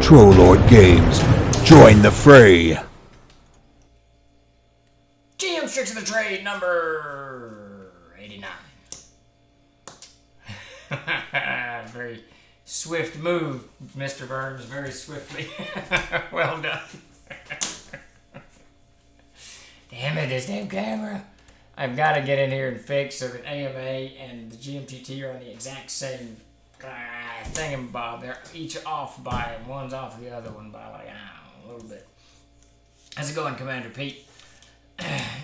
Trollord Games. Join the fray. GM Tricks of the Trade number 89. Very swift move, Mr. Burns. Very swiftly. Well done. Damn it, this damn camera. I've got to get in here and fix so that AMA and the GMTT are on the exact same thingamabob. They're each off by, one's off the other one by like, a little bit. How's it going, Commander Pete?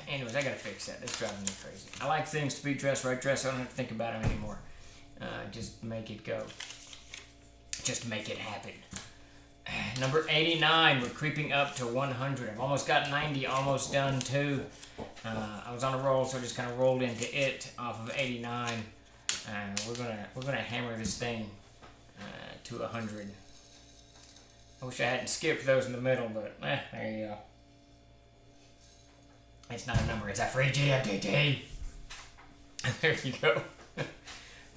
Anyways, I gotta fix that. That's driving me crazy. I like things to be dressed right dress. I don't have to think about them anymore. Just make it go. Just make it happen. Number 89. We're creeping up to 100. I've almost got 90. Almost done too. I was on a roll, so I just kind of rolled into it off of 89. We're gonna hammer this thing to 100. I wish I hadn't skipped those in the middle, but there you go. It's not a number, it's a free GMTT. There you go.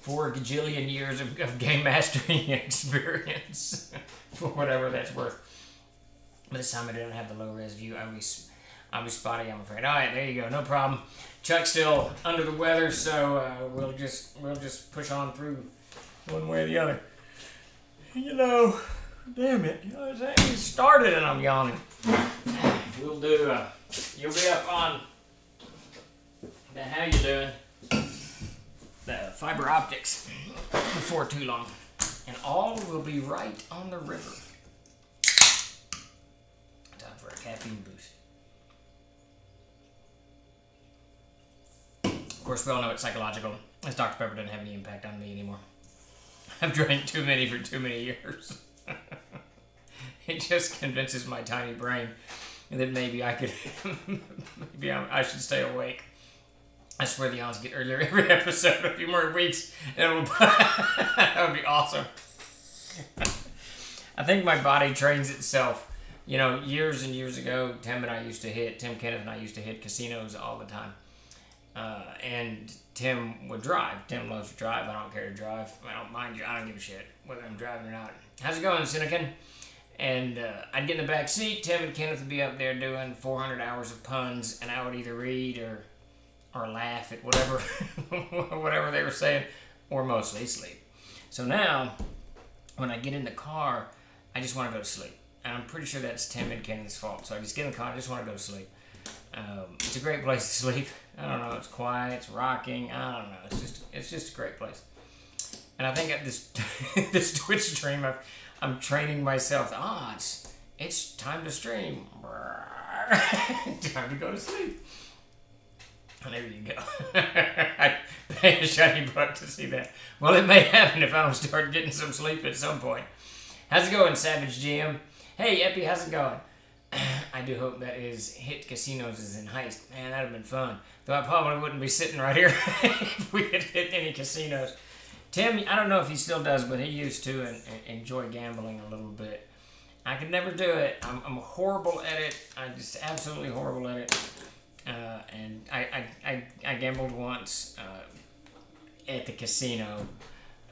4 gajillion years of game mastering experience. For whatever that's worth. But this time I didn't have the low res view. I'll be spotty, I'm afraid. Alright, there you go, no problem. Chuck's still under the weather, so we'll just push on through one way or the other. You know, damn it. You know what I'm saying? It started and I'm yawning. We'll do you'll be up on the how you doing? The fiber optics before too long. And all will be right on the river. Time for a caffeine boost. Of course, we all know it's psychological, as Dr. Pepper doesn't have any impact on me anymore. I've drank too many for too many years. It just convinces my tiny brain that maybe I could, I should stay awake. I swear the odds get earlier every episode, a few more weeks, and that would be awesome. I think my body trains itself. You know, years and years ago, Tim Kenneth and I used to hit casinos all the time. And Tim would drive. Tim loves to drive. I don't care to drive. I don't mind you. I don't give a shit whether I'm driving or not. How's it going, Sinekin? And I'd get in the back seat. Tim and Kenneth would be up there doing 400 hours of puns, and I would either read or laugh at whatever they were saying, or mostly sleep. So now, when I get in the car, I just want to go to sleep. And I'm pretty sure that's Tim and Kenneth's fault. So I just get in the car, I just want to go to sleep. It's a great place to sleep. I don't know, it's quiet, it's rocking, I don't know, it's just a great place. And I think at this this Twitch stream, I'm training myself. It's time to stream. Time to go to sleep. And there you go. I pay a shiny buck to see that. Well, it may happen if I don't start getting some sleep at some point. How's it going, Savage GM? Hey, Epi, how's it going? I do hope that is hit casinos is in heist. Man, that'd have been fun. Though I probably wouldn't be sitting right here if we had hit any casinos. Tim, I don't know if he still does, but he used to and enjoy gambling a little bit. I could never do it. I'm horrible at it. I'm just absolutely horrible at it. And I gambled once at the casino.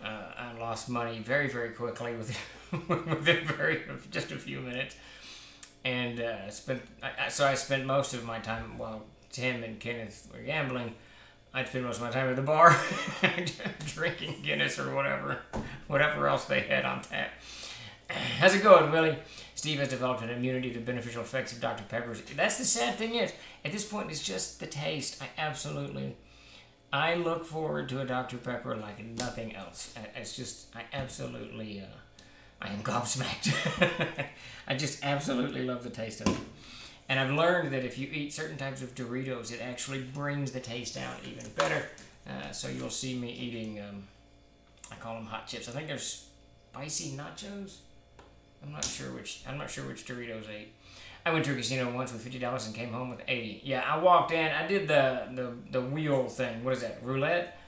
I lost money very, very quickly within just a few minutes. And I spent most of my time while Tim and Kenneth were gambling. I'd spend most of my time at the bar drinking Guinness or whatever else they had on tap. How's it going, Willie? Steve has developed an immunity to beneficial effects of Dr. Pepper's. That's the sad thing is, at this point, it's just the taste. I look forward to a Dr. Pepper like nothing else. It's just, I am gobsmacked. I just absolutely love the taste of it. And I've learned that if you eat certain types of Doritos, it actually brings the taste down even better. So you'll see me eating, I call them hot chips. I think they're spicy nachos. I'm not sure which Doritos I ate. I went to a casino once with $50 and came home with $80. Yeah, I walked in. I did the wheel thing. What is that? Roulette.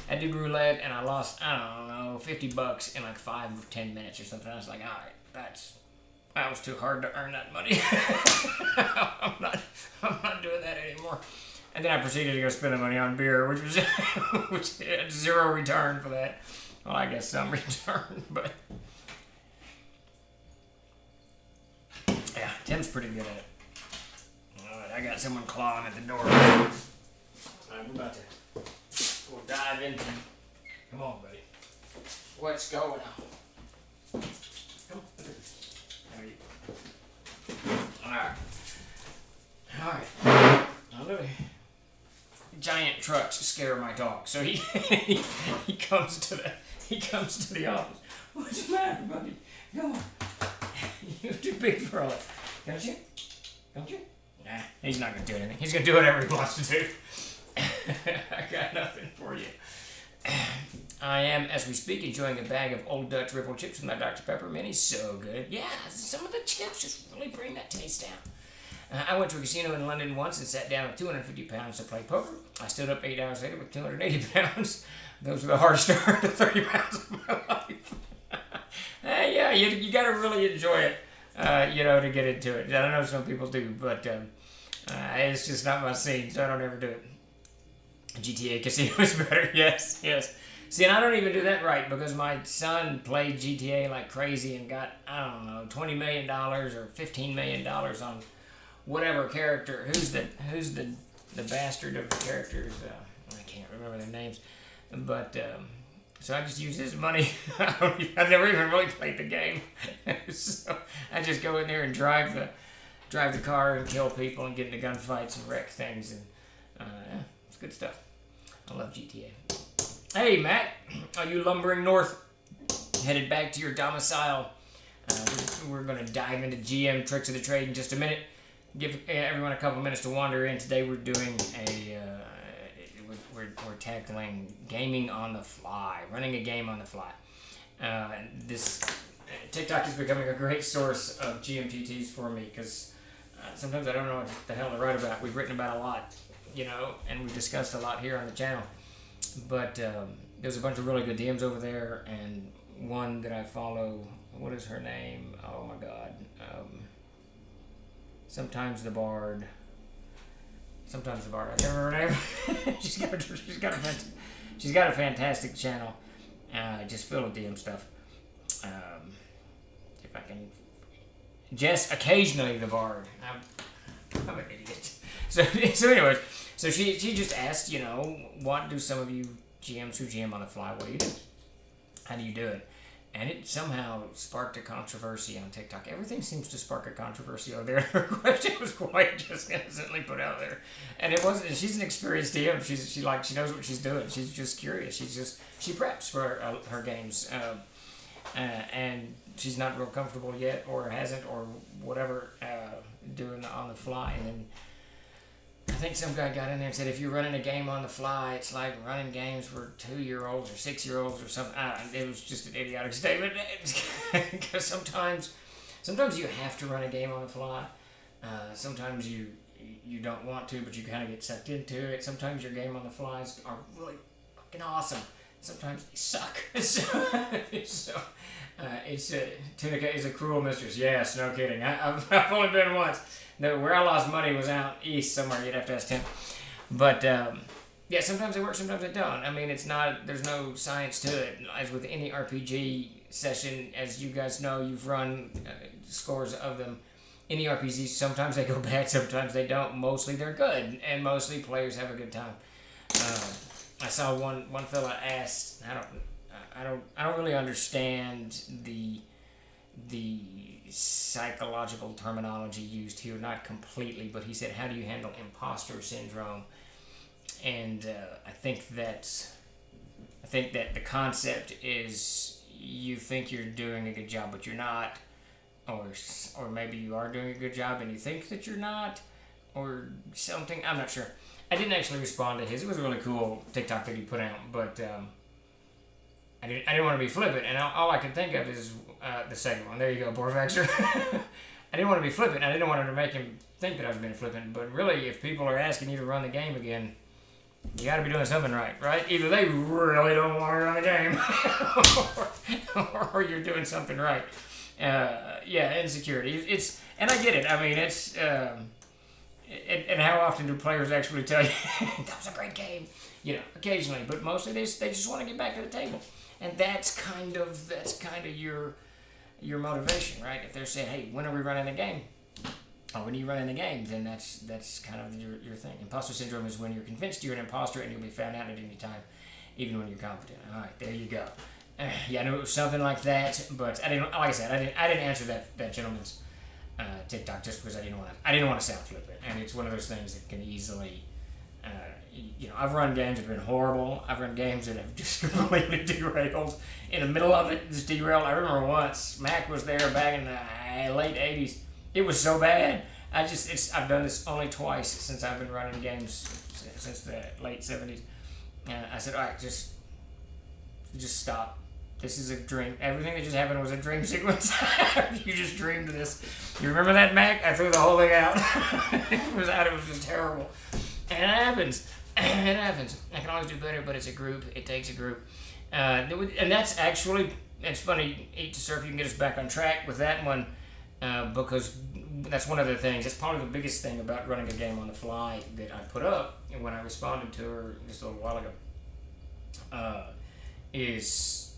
I did roulette and I lost, I don't know, $50 in like 5 or 10 minutes or something. I was like, all right, that was too hard to earn that money. I'm not doing that anymore. And then I proceeded to go spend the money on beer, which had zero return for that. Well, I guess some return, but Tim's pretty good at it. Alright, I got someone clawing at the door. Alright, we're about to we'll dive into. Come on, buddy. What's going on? Come on. There you go. Alright. Alright. Now look. Giant trucks scare my dog, so he comes to the office. What's the matter, buddy? Come on. You're too big for all that. Don't you? Don't you? Nah, he's not gonna do anything. He's gonna do whatever he wants to do. I got nothing for you. I am, as we speak, enjoying a bag of Old Dutch Ripple chips with my Dr. Pepper mini. So good. Yeah, some of the chips just really bring that taste down. I went to a casino in London once and sat down with 250 pounds to play poker. I stood up 8 hours later with 280 pounds. Those were the hardest 30 pounds of my life. Yeah, you got to really enjoy it, to get into it. I don't know, some people do, but it's just not my scene, so I don't ever do it. GTA Casino is better, yes. See, and I don't even do that right because my son played GTA like crazy and got, I don't know, $20 million or $15 million on whatever character. Who's the bastard of the characters? I can't remember their names. But, so I just use his money. I've never even really played the game. So I just go in there and drive the car and kill people and get into gunfights and wreck things. And it's good stuff. I love GTA. Hey, Matt, are you lumbering north? Headed back to your domicile? We're going to dive into GM tricks of the trade in just a minute. Give everyone a couple minutes to wander in. Today we're doing we're tackling gaming on the fly, running a game on the fly. This TikTok is becoming a great source of GMTTs for me because sometimes I don't know what the hell to write about. We've written about a lot, and we've discussed a lot here on the channel. But there's a bunch of really good DMs over there, and one that I follow. What is her name? Oh my God. Sometimes the Bard. I can't remember her name. she's got a fantastic channel. Just filled with DM stuff. If I can. Just occasionally the Bard. I'm an idiot. So anyways, so she just asked, what do some of you GMs who GM on the fly, what do you do? How do you do it? And it somehow sparked a controversy on TikTok. Everything seems to spark a controversy over there. Her question was quite just innocently put out there, and it wasn't. She's an experienced DM. She knows what she's doing. She's just curious. She preps for her games, and she's not real comfortable yet, or hasn't, or whatever, doing on the fly. And then I think some guy got in there and said, if you're running a game on the fly, it's like running games for 2-year-olds or 6-year-olds or something. It was just an idiotic statement. Because sometimes you have to run a game on the fly. Sometimes you don't want to, but you kind of get sucked into it. Sometimes your game on the flies are really fucking awesome. Sometimes they suck. Tunica is a cruel mistress. Yes, no kidding. I've only been once. No, where I lost money was out east somewhere. You'd have to ask Tim. But sometimes they work, sometimes they don't. I mean, there's no science to it. As with any RPG session, as you guys know, you've run scores of them. Any RPGs, sometimes they go bad, sometimes they don't. Mostly they're good, and mostly players have a good time. I saw one fella asked, I don't really understand the psychological terminology used here, not completely, but he said, how do you handle imposter syndrome? And I think that the concept is you think you're doing a good job, but you're not, or maybe you are doing a good job and you think that you're not, or something. I'm not sure. I didn't actually respond to his. It was a really cool TikTok that he put out, but I didn't want to be flippant, and all I could think of is the second one. There you go, Borvaxer. I didn't want to be flippant. I didn't want to make him think that I was being flippant, but really, if people are asking you to run the game again, you got to be doing something right? Either they really don't want to run the game, or you're doing something right. Insecurity. And I get it. I mean, it's... And how often do players actually tell you, that was a great game? Occasionally, but mostly they just want to get back to the table. And that's kind of your motivation, right? If they're saying, hey, when are we running a game? when you run in the game, then that's kind of your thing. Imposter syndrome is when you're convinced you're an imposter and you'll be found out at any time, even when you're competent. All right, there you go. Yeah, I knew it was something like that, but I didn't. Like I said, I didn't answer that gentleman's TikTok just because I didn't want to sound flippant, and it's one of those things that can easily. I've run games that have been horrible. I've run games that have just completely derailed. In the middle of it, just derailed. I remember once, Mac was there back in the late 80s. It was so bad. I've done this only twice since I've been running games since the late 70s. I said, all right, just stop. This is a dream. Everything that just happened was a dream sequence. You just dreamed this. You remember that, Mac? I threw the whole thing out. It was just terrible. And it happens. It happens. I can always do better, but it's a group. It takes a group. And that's actually, it's funny, Eat to Surf, you can get us back on track with that one, because that's one of the things, that's probably the biggest thing about running a game on the fly that I put up when I responded to her just a little while ago, is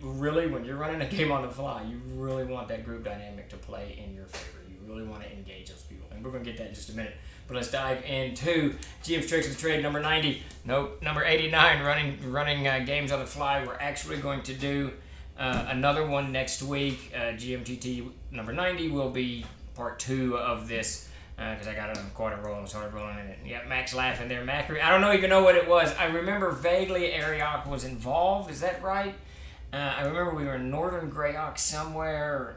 really, when you're running a game on the fly, you really want that group dynamic to play in your favor. You really want to engage those people. And we're going to get that in just a minute. But let's dive into GM's Tricks of the Trade number 90. Nope, number 89, running games on the fly. We're actually going to do another one next week. GMTT number 90 will be part 2 of this, because I got it on quite a roll and started rolling in it. Yeah, Mac's laughing there. Mac, I don't even know what it was. I remember vaguely Ariok was involved. Is that right? I remember we were in Northern Greyhawk somewhere.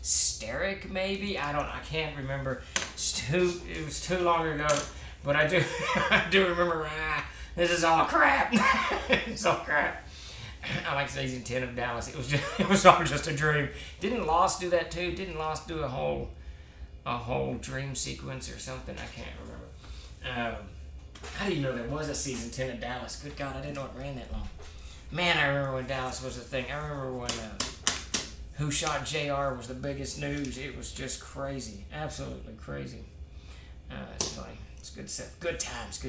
Steric, maybe? I can't remember. It was too long ago. But I do remember, this is all crap. It's all crap. I like season 10 of Dallas. It was all just a dream. Didn't Lost do that too? Didn't Lost do a whole dream sequence or something? I can't remember. How do you know there was a season 10 of Dallas? Good God, I didn't know it ran that long. Man, I remember when Dallas was a thing. I remember when Who Shot JR was the biggest news. It was just crazy. Absolutely crazy. It's funny. It's good stuff. Good times.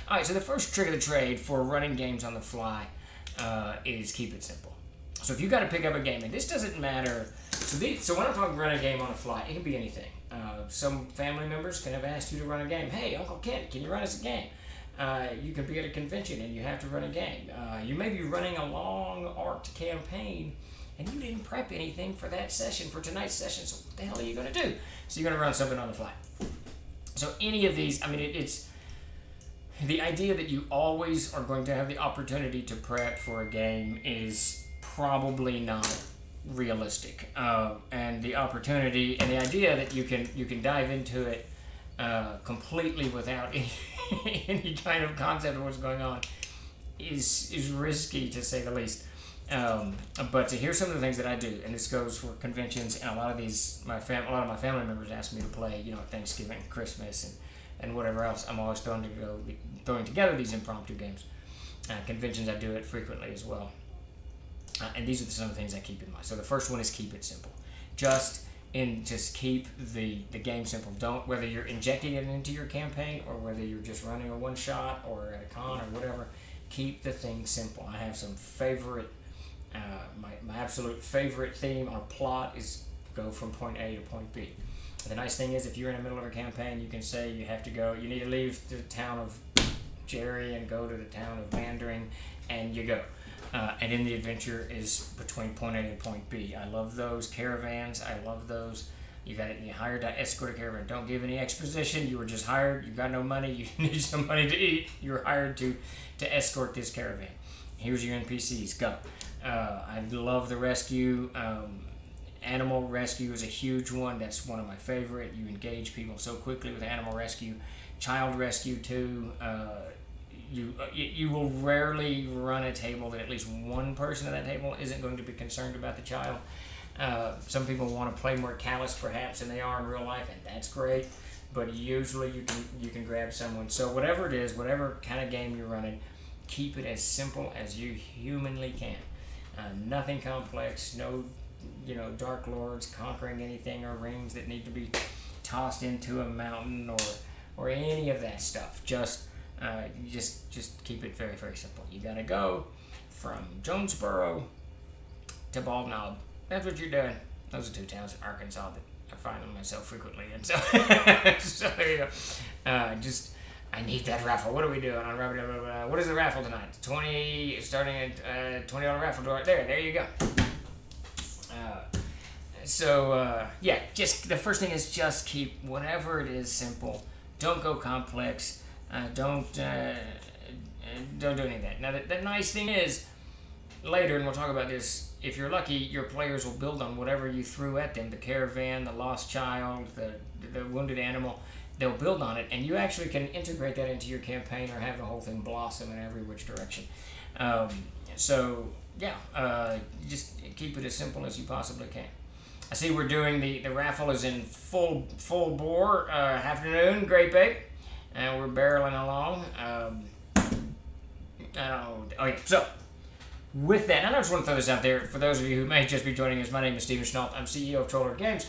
All right, so the first trick of the trade for running games on the fly is keep it simple. So if you got to pick up a game, and this doesn't matter. So when I'm talking run a game on the fly, it can be anything. Some family members can have asked you to run a game. Hey, Uncle Kent, can you run us a game? You can be at a convention and you have to run a game. You may be running a long arced campaign and you didn't prep anything for that session, for tonight's session, so what the hell are you going to do? So you're going to run something on the fly. So any of these, it's the idea that you always are going to have the opportunity to prep for a game is probably not realistic. And the opportunity and the idea that you can dive into it completely without any kind of concept of what's going on is risky, to say the least. But to hear some of the things that I do, and this goes for conventions, and a lot of my family members ask me to play, Thanksgiving, Christmas, and whatever else. I'm always throwing together these impromptu games. Conventions, I do it frequently as well. And these are some of the things I keep in mind. So the first one is keep it simple. Just keep the game simple. Don't, whether you're injecting it into your campaign or whether you're just running a one shot or at a con or whatever, keep the thing simple. I have some favorite. My absolute favorite theme or plot is go from point A to point B. The nice thing is, if you're in the middle of a campaign, you can say you need to leave the town of Jerry and go to the town of Mandarin, and you go. And then the adventure is between point A and point B. I love those caravans. I love those. You hired to escort a caravan. Don't give any exposition. You were just hired. You got no money. You need some money to eat. You were hired to escort this caravan. Here's your NPCs. Go. I love the rescue. Animal rescue is a huge one. That's one of my favorite. You engage people so quickly with animal rescue. Child rescue too. You will rarely run a table that at least one person at that table isn't going to be concerned about the child. Some people want to play more callous perhaps than they are in real life, and that's great. But usually you can grab someone. So whatever it is, whatever kind of game you're running, keep it as simple as you humanly can. Nothing complex. No, dark lords conquering anything or rings that need to be tossed into a mountain or any of that stuff. Just keep it very, very simple. You gotta go from Jonesboro to Bald Knob. That's what you're doing. Those are 2 towns in Arkansas that I find them myself frequently, and so so there you go. I need that raffle. What are we doing on raffle? What is the raffle tonight? Starting at $20 raffle door. There you go. Yeah, just the first thing is just keep whatever it is simple. Don't go complex. Don't do any of that. Now, the nice thing is, later, and we'll talk about this, if you're lucky, your players will build on whatever you threw at them. The caravan, the lost child, the wounded animal. They'll build on it, and you actually can integrate that into your campaign or have the whole thing blossom in every which direction. Just keep it as simple as you possibly can. I see we're doing the raffle is in full bore afternoon, great babe, and we're barreling along. Okay, so with that, and I just want to throw this out there for those of you who may just be joining us. My name is Steven Chenault. I'm CEO of Troller Games.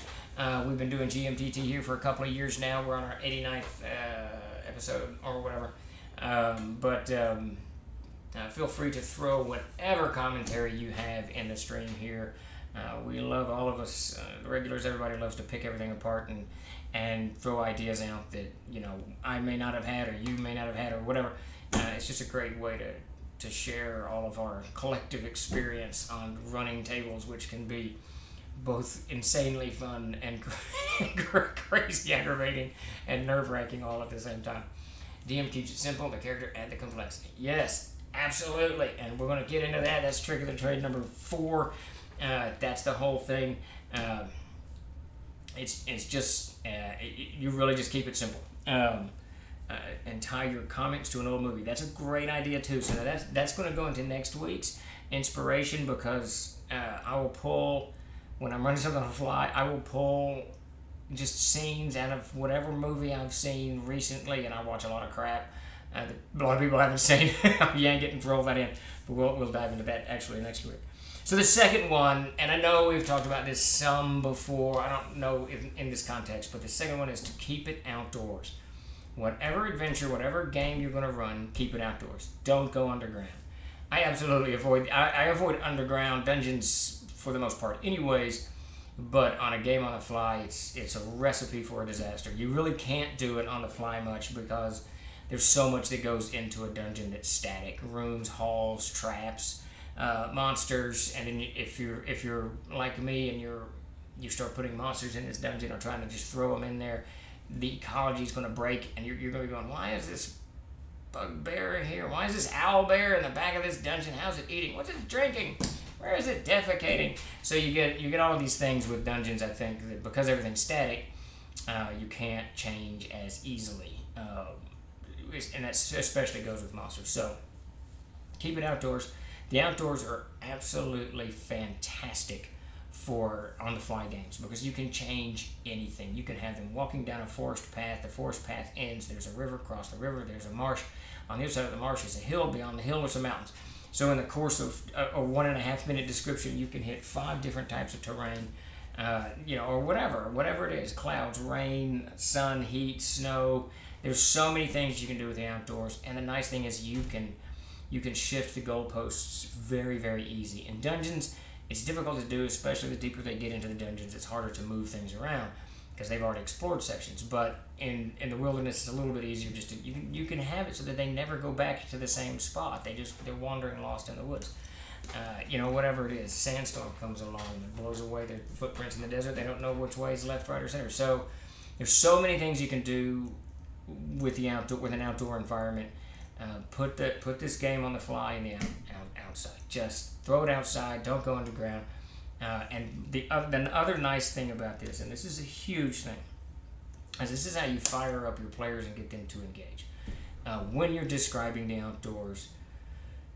We've been doing GMTT here for a couple of years now. We're on our 89th episode or whatever. Feel free to throw whatever commentary you have in the stream here. We love all of us, the regulars. Everybody loves to pick everything apart and throw ideas out that I may not have had or you may not have had or whatever. It's just a great way to share all of our collective experience on running tables, which can be both insanely fun and crazy aggravating and nerve-wracking all at the same time. DM keeps it simple, the character and the complexity. Yes, absolutely, and we're going to get into that. That's trick of the trade number 4. That's the whole thing. You really just keep it simple. And tie your comics to an old movie. That's a great idea too. So that's going to go into next week's inspiration, because I will pull, when I'm running something on the fly, I will pull just scenes out of whatever movie I've seen recently, and I watch a lot of crap that a lot of people haven't seen. Yank it and throw that in. But we'll dive into that actually next week. So the second one, and I know we've talked about this some before, I don't know in this context, but the second one is to keep it outdoors. Whatever adventure, whatever game you're going to run, keep it outdoors. Don't go underground. I absolutely avoid underground dungeons for the most part anyways, but on a game on the fly, it's a recipe for a disaster. You really can't do it on the fly much because there's so much that goes into a dungeon that's static. Rooms, halls, traps, monsters, and then if you're like me and you start putting monsters in this dungeon or trying to just throw them in there, the ecology is going to break, and you're going to be going, why is this bugbear here? Why is this owl bear in the back of this dungeon? How's it eating? What's it drinking? Where is it defecating? So you get all of these things with dungeons, I think, that because everything's static, you can't change as easily. And that especially goes with monsters. So keep it outdoors. The outdoors are absolutely fantastic for on-the-fly games because you can change anything. You can have them walking down a forest path. The forest path ends. There's a river. Across the river, there's a marsh. On the other side of the marsh is a hill. Beyond the hill are some mountains. So in the course of a 1.5 minute description, you can hit 5 different types of terrain, or whatever it is. Clouds, rain, sun, heat, snow. There's so many things you can do with the outdoors. And the nice thing is you can shift the goalposts very, very easy. In dungeons, it's difficult to do, especially the deeper they get into the dungeons. It's harder to move things around because they've already explored sections. But in the wilderness, it's a little bit easier. Just you can have it so that they never go back to the same spot. They're wandering lost in the woods. Whatever it is, sandstorm comes along and blows away their footprints in the desert. They don't know which way is left, right, or center. So there's so many things you can do with an outdoor environment. Put this game on the fly in the outside. Just throw it outside. Don't go underground. And the other nice thing about this, and this is a huge thing, is this is how you fire up your players and get them to engage. When you're describing the outdoors,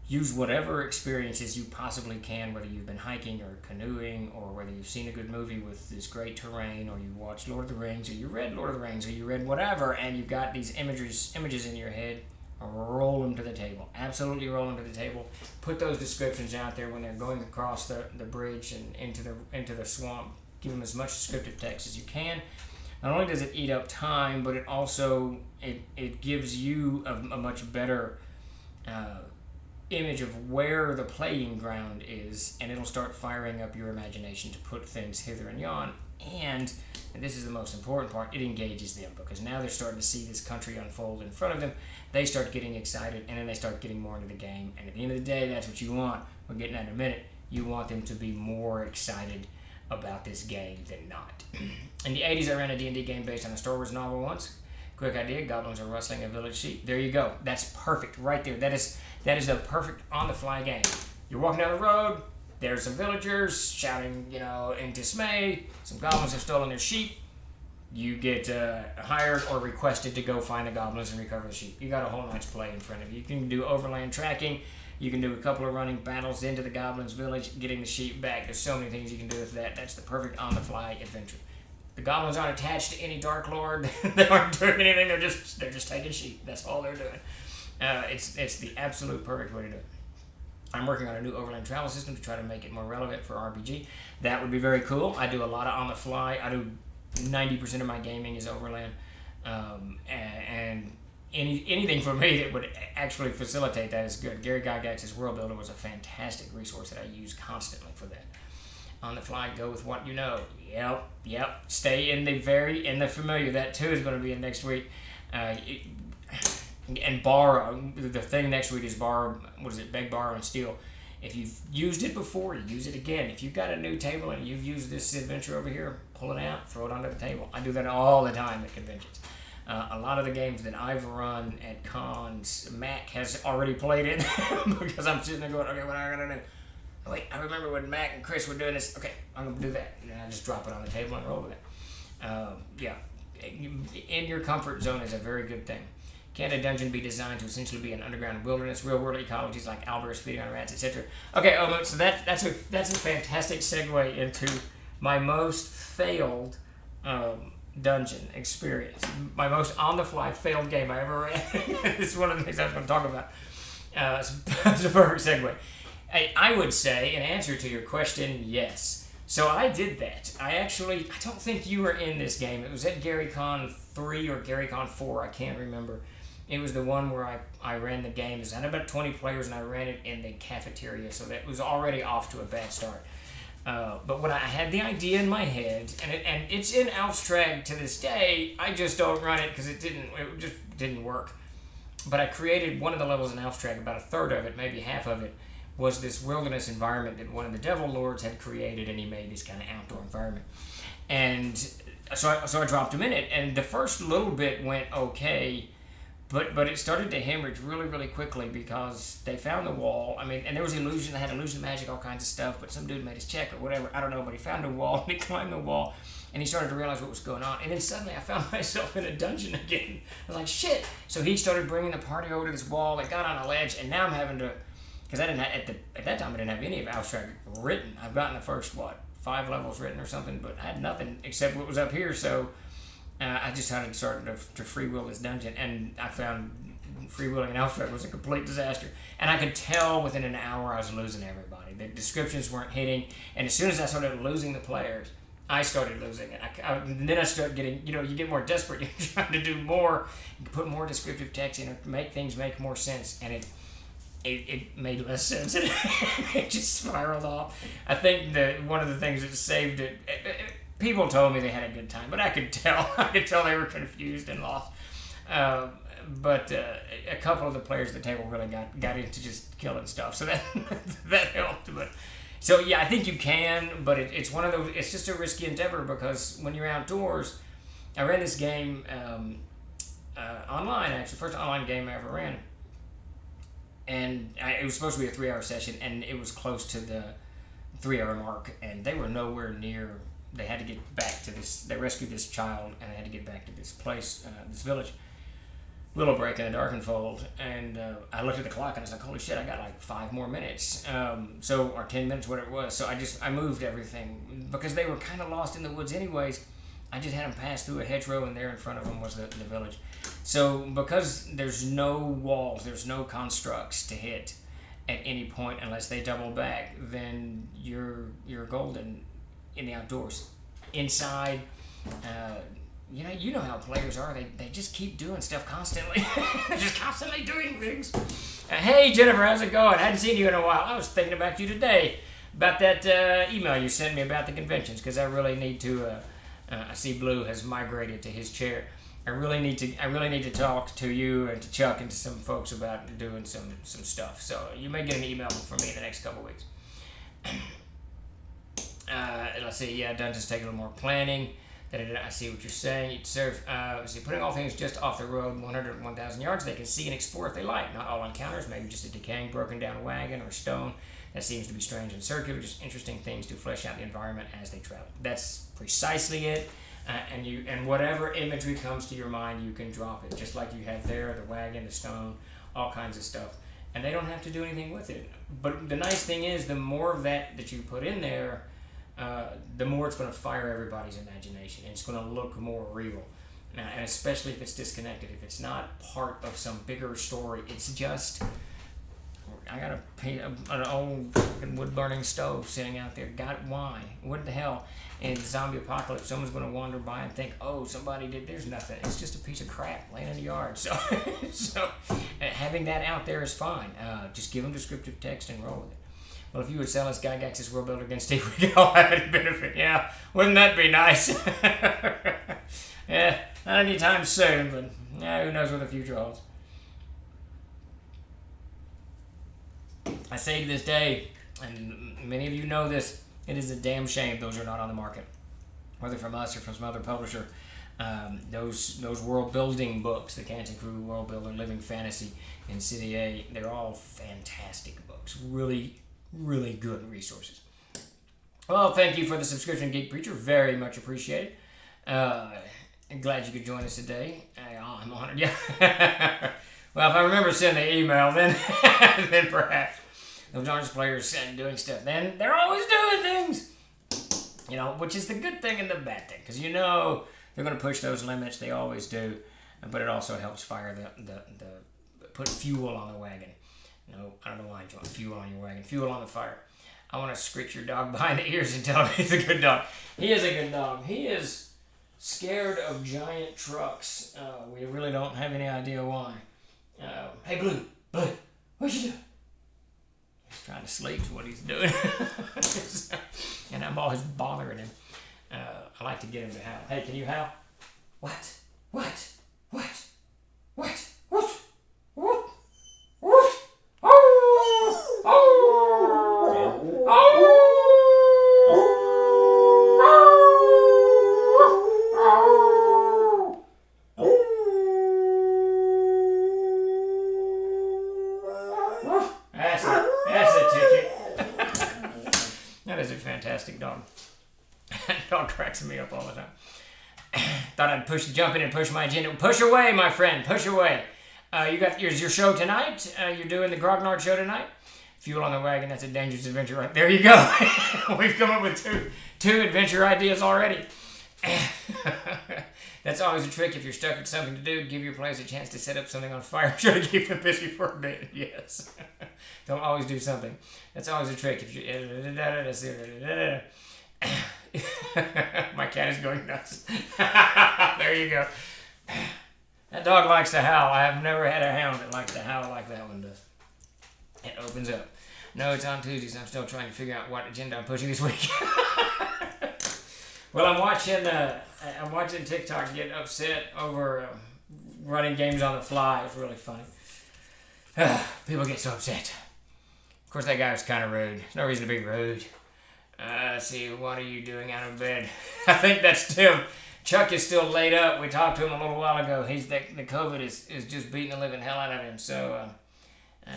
use whatever experiences you possibly can, whether you've been hiking or canoeing, or whether you've seen a good movie with this great terrain, or you watched Lord of the Rings, or you read Lord of the Rings, or you read whatever, and you've got these images in your head. Roll them to the table. Absolutely roll them to the table. Put those descriptions out there when they're going across the bridge and into the swamp. Give them as much descriptive text as you can. Not only does it eat up time, but it also it gives you a much better image of where the playing ground is, and it'll start firing up your imagination to put things hither and yon and this is the most important part, it engages them because now they're starting to see this country unfold in front of them. They start getting excited, and then they start getting more into the game. And at the end of the day, that's what you want. We're getting at in a minute. You want them to be more excited about this game than not. In the 80s, I ran a D&D game based on a Star Wars novel once. Quick idea, goblins are rustling a village sheep. There you go. That's perfect right there. That is the perfect on-the-fly game. You're walking down the road, there's some villagers shouting, in dismay. Some goblins have stolen their sheep. You get hired or requested to go find the goblins and recover the sheep. You got a whole night's play in front of you. You can do overland tracking. You can do a couple of running battles into the goblins' village, getting the sheep back. There's so many things you can do with that. That's the perfect on-the-fly adventure. The goblins aren't attached to any Dark Lord. They aren't doing anything. They're just taking sheep. That's all they're doing. It's the absolute perfect way to do it. I'm working on a new overland travel system to try to make it more relevant for RPG. That would be very cool. I do a lot of on the fly. I do 90% of my gaming is overland, and anything for me that would actually facilitate that is good. Gary Gygax's World Builder was a fantastic resource that I use constantly for that. On the fly, go with what you know. Yep. Stay in the familiar. That too is going to be in next week. And borrow. The thing next week is borrow. What is it? Beg, borrow, and steal. If you've used it before, use it again. If you've got a new table and you've used this adventure over here, pull it out, throw it onto the table. I do that all the time at conventions. A lot of the games that I've run at cons, Mac has already played it because I'm sitting there going, okay, what am I going to do? Oh, wait, I remember when Mac and Chris were doing this. Okay, I'm going to do that. And I just drop it on the table and roll with it. In your comfort zone is a very good thing. Can a dungeon be designed to essentially be an underground wilderness, real-world ecologies like owlbears feeding on rats, etc.? Okay, so that's a fantastic segue into my most failed dungeon experience. My most on-the-fly failed game I ever ran. This is one of the things I was going to talk about. It's a perfect segue. I would say, in answer to your question, yes. So I did that. I don't think you were in this game. It was at GaryCon 3 or GaryCon 4. I can't remember. It was the one where I ran the game. I had about 20 players, and I ran it in the cafeteria, so that was already off to a bad start. But when I had the idea in my head, and it's in Alfstrag to this day, I just don't run it because it just didn't work. But I created one of the levels in Alfstrag, about a third of it, maybe half of it, was this wilderness environment that one of the Devil Lords had created, and he made this kind of outdoor environment. And so I dropped him in it, and the first little bit went okay, but it started to hemorrhage really, really quickly because they found the wall. I mean, and there was illusion, they had illusion magic, all kinds of stuff, but some dude made his check or whatever, I don't know, but he found a wall, and he climbed the wall, and he started to realize what was going on. And then suddenly I found myself in a dungeon again. I was like, shit. So he started bringing the party over to this wall. They got on a ledge, and now I'm having to, because I didn't have, at that time I didn't have any of Alfstrag written. I've gotten the first, 5 levels written or something, but I had nothing except what was up here. So I just started to freewheel this dungeon, and I found freewheeling in Alfstrag was a complete disaster. And I could tell within an hour I was losing everybody. The descriptions weren't hitting, and as soon as I started losing the players, I started losing it. And then I started getting, you get more desperate. You're trying to do more, put more descriptive text in, or make things make more sense, and it made less sense. It just spiraled off. I think that one of the things that saved it, people told me they had a good time, but I could tell they were confused and lost. But a couple of the players at the table really got into just killing stuff, so that helped. But so yeah, I think you can, but it's one of those. It's just a risky endeavor because when you're outdoors, I ran this game online. Actually, first online game I ever ran, and it was supposed to be a 3-hour session, and it was close to the 3-hour mark, and they were nowhere near. They had to get back to this. They rescued this child, and they had to get back to this place, this village. Little break in the Darkenfold, and I looked at the clock and I was like, holy shit, I got like 5 more minutes, or 10 minutes, whatever it was. So I moved everything because they were kind of lost in the woods anyways. I just had them pass through a hedgerow, and there in front of them was the village. So because there's no walls, there's no constructs to hit at any point unless they double back, then you're golden in the outdoors. Inside, you know how players are. They just keep doing stuff constantly. They're just constantly doing things. Hey, Jennifer, how's it going? I hadn't seen you in a while. I was thinking about you today. about that email you sent me about the conventions, because I really need to. I see Blue has migrated to his chair. I really need to talk to you and to Chuck and to some folks about doing some stuff. So you may get an email from me in the next couple weeks. Let's see. Yeah, dungeons take a little more planning. I see what you're saying. You'd serve. Let's see, putting all things just off the road, 100, 1,000 yards, they can see and explore if they like. Not all encounters. Maybe just a decaying, broken down wagon or stone that seems to be strange and circular. Just interesting things to flesh out the environment as they travel. That's precisely it. And whatever imagery comes to your mind, you can drop it. Just like you have there, the wagon, the stone, all kinds of stuff. And they don't have to do anything with it. But the nice thing is, the more of that you put in there, the more it's going to fire everybody's imagination. And it's going to look more real. And especially if it's disconnected. If it's not part of some bigger story, it's just... I got an old wood-burning stove sitting out there. Why? What the hell? In zombie apocalypse, someone's going to wander by and think, oh, somebody did. There's nothing. It's just a piece of crap laying in the yard. So having that out there is fine. Just give them descriptive text and roll with it. Well, if you would sell us Gygax's World Builder against Steve, we could all have any benefit. Yeah, wouldn't that be nice? Yeah, not anytime soon, but yeah, who knows what the future holds. I say to this day, and many of you know this, it is a damn shame those are not on the market. Whether from us or from some other publisher, those world building books, the Canton Crew World Builder, Living Fantasy, and City A, they're all fantastic books. Really, really good resources. Well, thank you for the subscription, Geek Preacher. Very much appreciated. I'm glad you could join us today. I'm honored. Yeah. Well, if I remember sending the email, then then perhaps. Those honest players doing stuff, then they're always doing things. You know, which is the good thing and the bad thing. Because you know they're going to push those limits. They always do. But it also helps fire put fuel on the wagon. No, I don't know why I'm doing fuel on your wagon. Fuel on the fire. I want to scritch your dog behind the ears and tell him he's a good dog. He is a good dog. He is scared of giant trucks. We really don't have any idea why. Hey, Blue, what you doing? He's trying to sleep is what he's doing. And I'm always bothering him. I like to get him to howl. Hey, can you howl? What? That's a ticket. That is a fantastic dog. That dog cracks me up all the time. Thought I'd jump in and push my agenda. Push away, my friend. Push away. You got your show tonight. You're doing the Grognard show tonight. Fuel on the Wagon. That's a dangerous adventure. Right there you go. We've come up with two adventure ideas already. That's always a trick. If you're stuck with something to do, give your players a chance to set up something on fire. Try to keep them busy for a bit. Yes. Don't always do something. That's always a trick. If you my cat is going nuts. There you go. That dog likes to howl. I have never had a hound that likes to howl like that one does. It opens up. No, it's on Tuesdays. I'm still trying to figure out what agenda I'm pushing this week. Well, I'm watching TikTok get upset over running games on the fly. It's really funny. People get so upset. Of course, that guy was kind of rude. There's no reason to be rude. Let's see, what are you doing out of bed? I think that's Tim. Chuck is still laid up. We talked to him a little while ago. The COVID is just beating the living hell out of him. So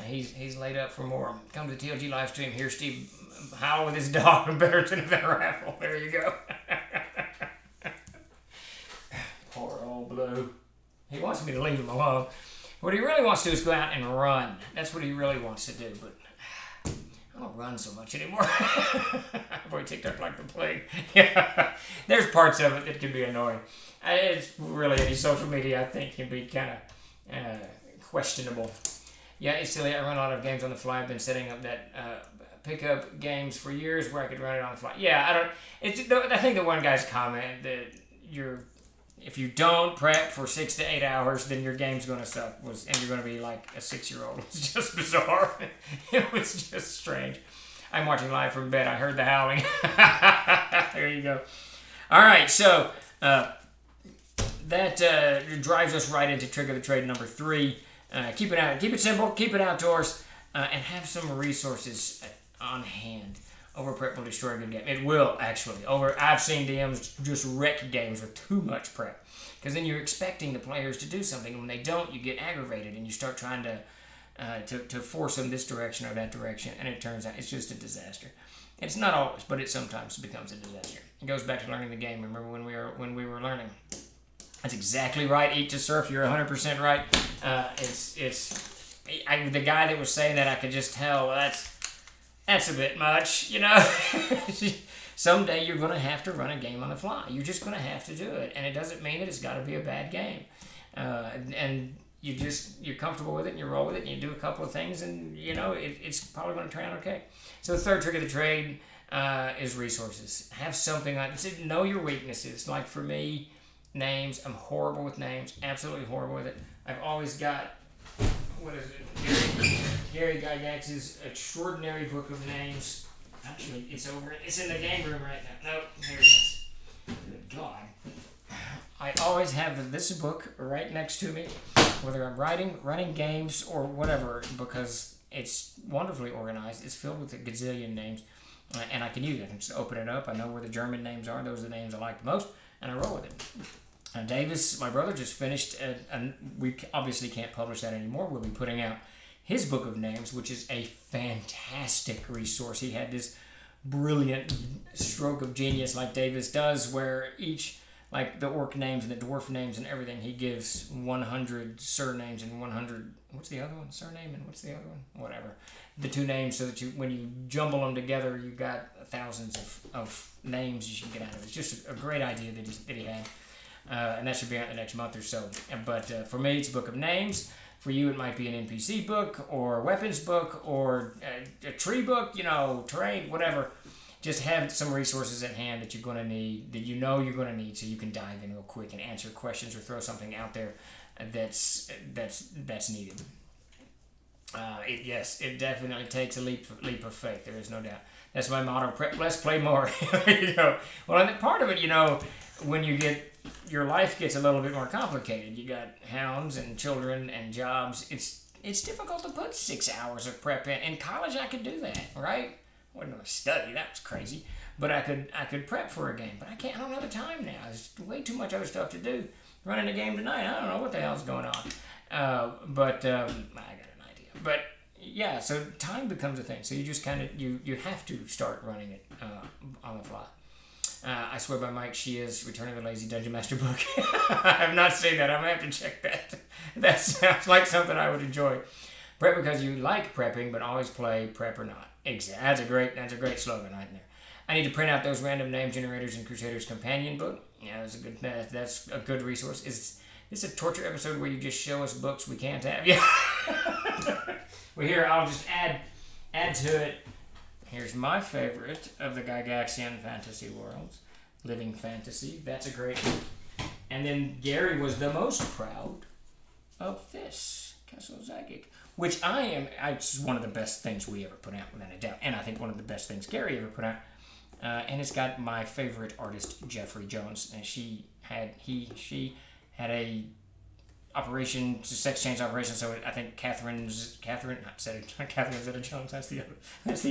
he's laid up for more. Come to the TLG live stream. Hear Steve howl with his dog and better than a raffle. There you go. Poor old Blue. He wants me to leave him alone. What he really wants to do is go out and run. That's what he really wants to do. But I don't run so much anymore. Boy, TikTok like the plague. Yeah. There's parts of it that can be annoying. It's really any social media I think can be kind of questionable. Yeah, it's silly. I run a lot of games on the fly. I've been setting up that pickup games for years where I could run it on the fly. Yeah, I think the one guy's comment that if you don't prep for 6 to 8 hours, then your game's going to suck. And you're going to be like a 6-year-old. It's just bizarre. It was just strange. I'm watching live from bed. I heard the howling. There you go. All right, so that drives us right into trigger the trade number 3. Keep it simple, keep it outdoors, and have some resources on hand. Overprep will destroy a good game. It will, actually. I've seen DMs just wreck games with too much prep. Because then you're expecting the players to do something, and when they don't, you get aggravated, and you start trying to force them this direction or that direction, and it turns out it's just a disaster. It's not always, but it sometimes becomes a disaster. It goes back to learning the game. Remember when we were learning? That's exactly right. Eat to surf. You're 100% right. The guy that was saying that, I could just tell that's a bit much, you know. Someday you're going to have to run a game on the fly. You're just going to have to do it, and it doesn't mean that it's got to be a bad game. And you're comfortable with it, and you roll with it, and you do a couple of things, and you know it's probably going to turn out okay. So the third trick of the trade is resources. Have something know your weaknesses. Like for me, names. I'm horrible with names. Absolutely horrible with it. I've always got, what is it? Gary Gygax's extraordinary book of names. Actually, it's in the game room right now. No, here it is. Good God. I always have this book right next to me, whether I'm running games, or whatever, because it's wonderfully organized. It's filled with a gazillion names, and I can use it. I can just open it up. I know where the German names are. Those are the names I like the most, and I roll with it. Davis, my brother, just finished, and we obviously can't publish that anymore. We'll be putting out his book of names, which is a fantastic resource. He had this brilliant stroke of genius like Davis does, where each, like the orc names and the dwarf names and everything, he gives 100 surnames and 100, what's the other one? Surname and what's the other one? Whatever. The two names, so that when you jumble them together, you got thousands of names you should get out of it. It's just a great idea that he had. And that should be out in the next month or so. But for me, it's a book of names. For you, it might be an NPC book, or a weapons book, or a tree book, you know, terrain, whatever. Just have some resources at hand that you're going to need, that you know you're going to need, so you can dive in real quick and answer questions or throw something out there that's needed. It definitely takes a leap of faith. There is no doubt. That's my motto: prep less, play more. You know, well, and part of it, you know, when your life gets a little bit more complicated. You got hounds and children and jobs. It's difficult to put 6 hours of prep in. In college, I could do that, right? I wasn't going to study. That was crazy. But I could prep for a game. But I can't. I don't have the time now. There's way too much other stuff to do. Running a game tonight, I don't know what the hell's going on. But I got an idea. But yeah, so time becomes a thing. So you just kind of you have to start running it on the fly. I swear by Mike, she is Return of the Lazy Dungeon Master book. I have not seen that. I'm going to have to check that. That sounds like something I would enjoy. Prep because you like prepping, but always play prep or not. Exactly. That's a great slogan right there. I need to print out those random name generators in Crusader's Companion book. Yeah, that's a good resource. Is this a torture episode where you just show us books we can't have? Yeah. Well, here, I'll just add to it. Here's my favorite of the Gygaxian fantasy worlds, Living Fantasy. That's a great one. And then Gary was the most proud of this, Castle Zagic, which it's one of the best things we ever put out, without a doubt. And I think one of the best things Gary ever put out. And it's got my favorite artist, Jeffrey Jones. And she had a sex change operation. So I think Catherine Zeta-Jones, that's the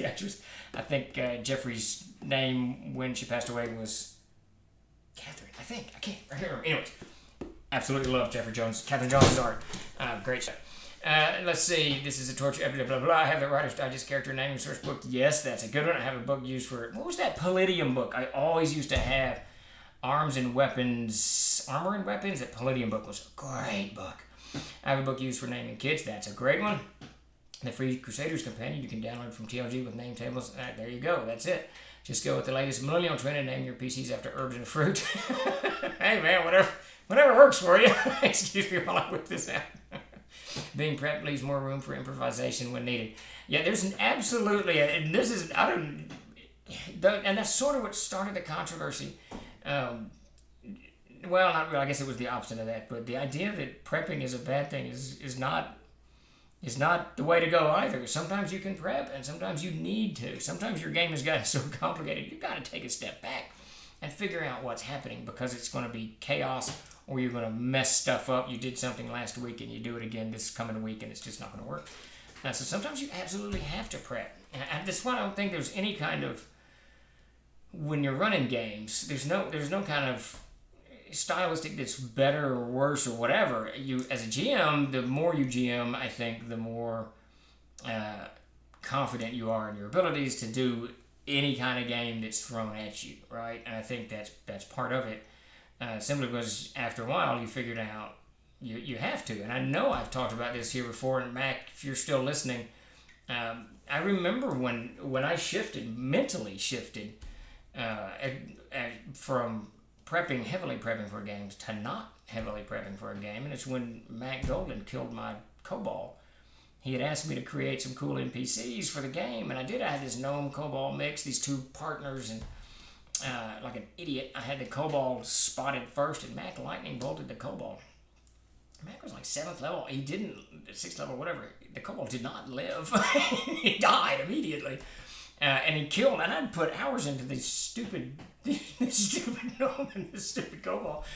actress. I think Jeffrey's name when she passed away was Catherine. I can't remember. Anyways, absolutely love Jeffrey Jones. Catherine Jones' art, great show. Let's see. This is a torture. Blah blah blah. I have the Writer's Digest character naming source book. Yes, that's a good one. I have a book used for what was that Palladium book? I always used to have Armor and Weapons. That Palladium book was a great book. I have a book used for naming kids. That's a great one. The free Crusader's Companion you can download from TLG with name tables. There you go. That's it. Just go with the latest millennial trend and name your PCs after herbs and fruit. Hey man, whatever works for you. Excuse me while I whip this out. Being prepped leaves more room for improvisation when needed. Yeah, there's and that's sort of what started the controversy. Well, not really. I guess it was the opposite of that. But the idea that prepping is a bad thing is not is not the way to go either. Sometimes you can prep, and sometimes you need to. Sometimes your game has gotten so complicated, you've got to take a step back and figure out what's happening, because it's going to be chaos, or you're going to mess stuff up. You did something last week and you do it again this coming week, and it's just not going to work. So sometimes you absolutely have to prep. And that's why I don't think there's any kind of, when you're running games, there's no kind of stylistic that's better or worse or whatever. You, as a GM, the more you GM, I think the more confident you are in your abilities to do any kind of game that's thrown at you, right? And I think that's part of it. Simply because after a while you figured out you have to. And I know I've talked about this here before, and Mac, if you're still listening, I remember when I mentally shifted from heavily prepping for games to not heavily prepping for a game. And it's when Mac Golden killed my Cobalt. He had asked me to create some cool NPCs for the game, and I did. I had this Gnome Cobalt mix, these two partners, and like an idiot, I had the Cobalt spotted first, and Mac lightning bolted the Cobalt. Mac was like 7th level. He didn't, 6th level, whatever. The Cobalt did not live. He died immediately. And he killed, and I'd put hours into this stupid gnome and this stupid Cobalt.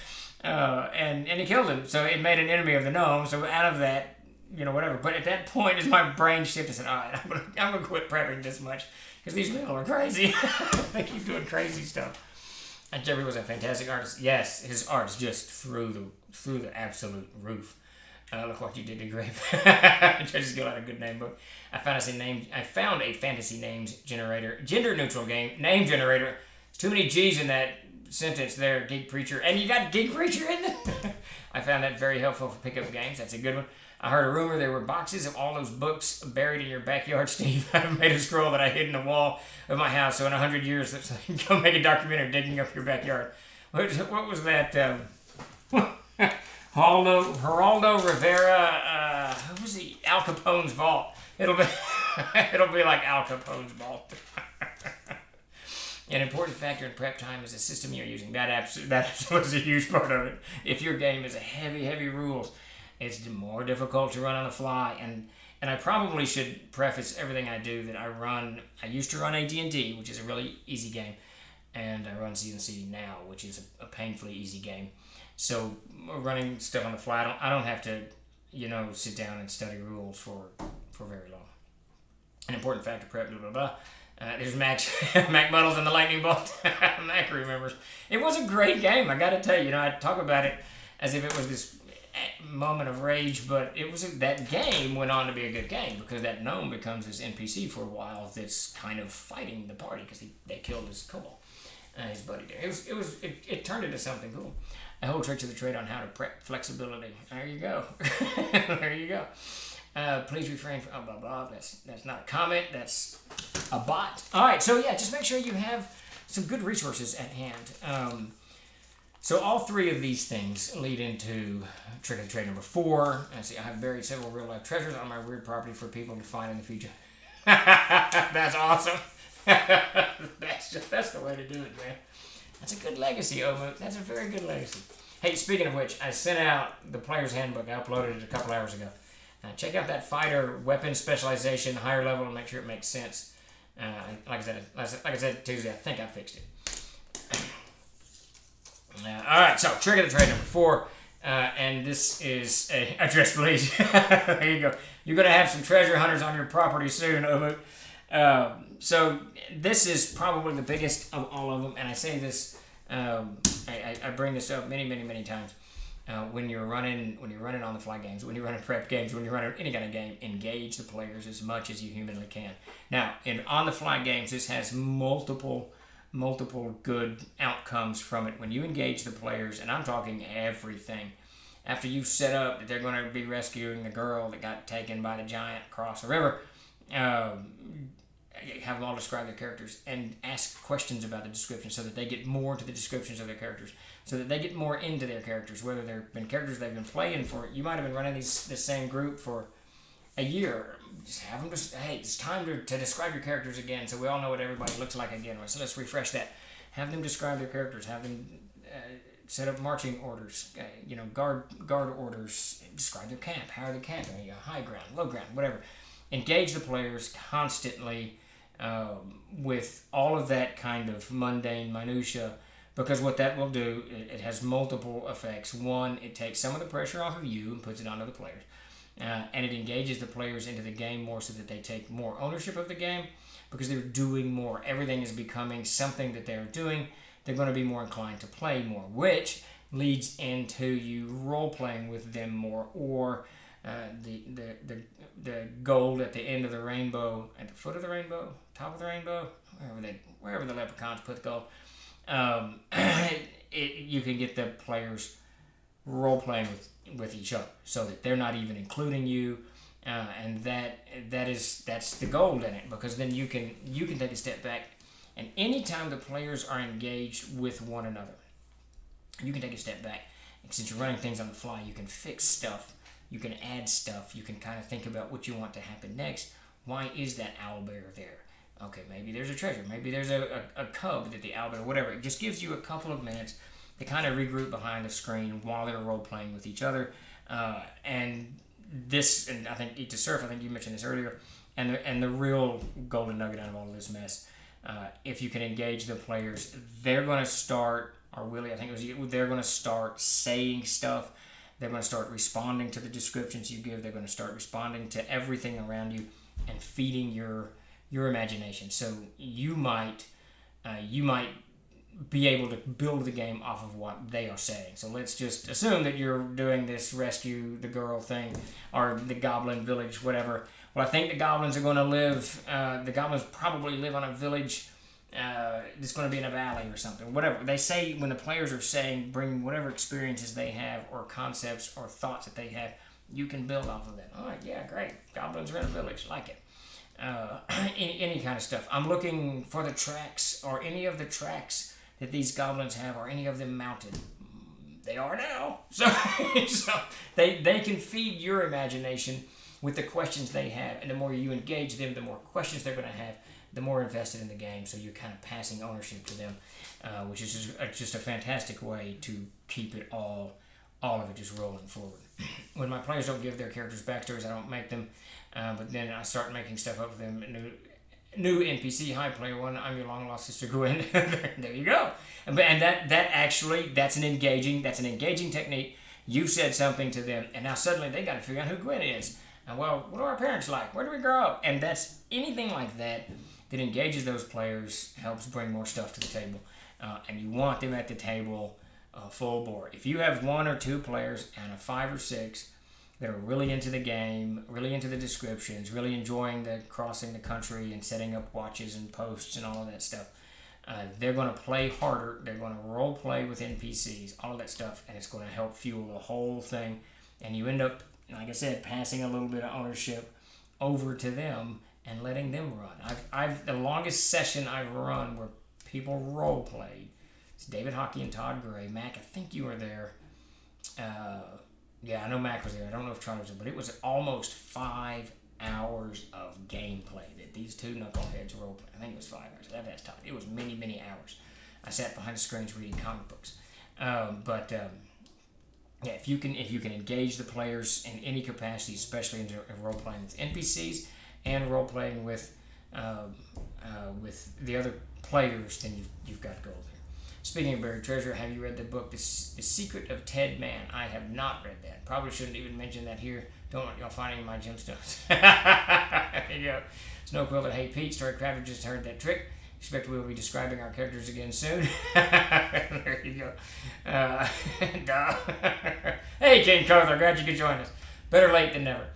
And he killed him. So it made an enemy of the gnome. So out of that, whatever. But at that point, as my brain shifted, I said, all right, I'm gonna quit prepping this much, because these people are crazy. They keep doing crazy stuff. And Jeffrey was a fantastic artist. Yes, his art's just through the absolute roof. Look what you did to Grape. Judges Guild had a good name book. I found a fantasy names generator, gender neutral name generator. There's too many G's in that sentence there, Geek Preacher. And you got Geek Preacher in there. I found that very helpful for pickup games. That's a good one. I heard a rumor there were boxes of all those books buried in your backyard, Steve. I've made a scroll that I hid in the wall of my house, so in 100 years, you can go make a documentary digging up your backyard. What was that? Geraldo Rivera, who was he? Al Capone's vault. It'll be like Al Capone's vault. An important factor in prep time is the system you're using. That was a huge part of it. If your game is a heavy rules, it's more difficult to run on the fly. And I probably should preface everything I do that I used to run AD&D, which is a really easy game, and I run CNC now, which is a painfully easy game. So running stuff on the fly, I don't have to, sit down and study rules for very long. An important factor, prep, blah, blah, blah. There's Mac Muddles and the Lightning Bolt. Mac remembers. It was a great game, I gotta tell you. I talk about it as if it was this moment of rage, but that game went on to be a good game, because that gnome becomes this NPC for a while that's kind of fighting the party, because they killed his Cobalt, his buddy there. It turned into something cool. A whole trick to the trade on how to prep flexibility. There you go. There you go. Please refrain from blah blah. That's not a comment. That's a bot. All right. So yeah, just make sure you have some good resources at hand. So all three of these things lead into trick of the trade number 4. I have buried several real life treasures on my weird property for people to find in the future. That's awesome. That's the way to do it, man. That's a good legacy, Omo. That's a very good legacy. Hey, speaking of which, I sent out the Player's Handbook. I uploaded it a couple hours ago. Check out that fighter weapon specialization, higher level, and make sure it makes sense. Like I said Tuesday, I think I fixed it. All right, so trick of the trade number 4, and this is a address, please. There you go. You're gonna have some treasure hunters on your property soon, Omo. So this is probably the biggest of all of them, and I say this, I bring this up many times. When you're running on the fly games, when you're running prep games, when you're running any kind of game, engage the players as much as you humanly can. Now, in on the fly games, this has multiple good outcomes from it. When you engage the players, and I'm talking everything, after you've set up that they're going to be rescuing the girl that got taken by the giant across the river, have them all describe their characters and ask questions about the description, so that they get more into the descriptions of their characters, so that they get more into their characters, whether they've been characters they've been playing for. You might have been running this same group for a year. Just have them hey, it's time to describe your characters again, so we all know what everybody looks like again. So let's refresh that. Have them describe their characters. Have them set up marching orders, guard orders, describe their camp, how are they camping, high ground, low ground, whatever. Engage the players constantly with all of that kind of mundane minutia, because what that will do, it has multiple effects. One, it takes some of the pressure off of you and puts it onto the players. And it engages the players into the game more so that they take more ownership of the game because they're doing more. Everything is becoming something that they're doing. They're going to be more inclined to play more, which leads into you role-playing with them more, or the gold at the end of the rainbow, at the foot of the rainbow, top of the rainbow, wherever the leprechauns put the gold. You can get the players role-playing with each other so that they're not even including you, and that's the gold in it, because then you can take a step back, and anytime the players are engaged with one another, you can take a step back. And since you're running things on the fly, you can fix stuff, you can add stuff, you can kind of think about what you want to happen next. Why is that owlbear there? Okay, maybe there's a treasure, maybe there's a cub that the owlbear, whatever. It just gives you a couple of minutes to kind of regroup behind the screen while they're role-playing with each other. And I think Eat to Surf, I think you mentioned this earlier, and the real golden nugget out of all of this mess, if you can engage the players, they're going to start, or Willie, I think it was you, they're going to start saying stuff. They're going to start responding to the descriptions you give. They're going to start responding to everything around you and feeding your imagination. So you might be able to build the game off of what they are saying. So let's just assume that you're doing this rescue the girl thing, or the goblin village, whatever. Well, I think the goblins are going to live, the goblins probably live on a village that's going to be in a valley or something. Whatever. They say, when the players are saying, bring whatever experiences they have or concepts or thoughts that they have, you can build off of that. All right, yeah, great. Goblins are in a village. Like it. Any kind of stuff. I'm looking for the tracks, or any of the tracks that these goblins have, or any of them mounted. They are now. So they can feed your imagination with the questions they have, and the more you engage them, the more questions they're going to have, the more invested in the game, so you're kind of passing ownership to them, which is just a fantastic way to keep it all of it just rolling forward. When my players don't give their characters backstories, I don't make them, but then I start making stuff up with them. New NPC, hi player one, I'm your long lost sister Gwen. There you go. And that's an engaging technique. You've said something to them, and now suddenly they got to figure out who Gwen is. And well, what are our parents like? Where do we grow up? And that's anything like that engages those players, helps bring more stuff to the table. And you want them at the table full bore. If you have one or two players and a 5 or 6 that are really into the game, really into the descriptions, really enjoying the crossing the country and setting up watches and posts and all of that stuff, they're going to play harder. They're going to role play with NPCs, all of that stuff, and it's going to help fuel the whole thing. And you end up, like I said, passing a little bit of ownership over to them and letting them run. I've the longest session I've run where people role played. It's David Hockey and Todd Gray. Mac, I think you were there. Yeah, I know Mac was there. I don't know if Charlie was there, but it was almost 5 hours of gameplay that these two knuckleheads role played. I think it was 5 hours. That's tough. It was many, many hours. I sat behind the screens reading comic books. Yeah, if you can engage the players in any capacity, especially in role playing with NPCs and role playing with the other players, then you've got gold there. Speaking of buried treasure, have you read the book The Secret of Ted Mann? I have not read that. Probably shouldn't even mention that here. Don't want y'all finding my gemstones. There you go. Snow Quilted, hey Pete, Story Crafter just heard that trick. Expect we will be describing our characters again soon. There you go. Hey, King Carther, glad you could join us. Better late than never.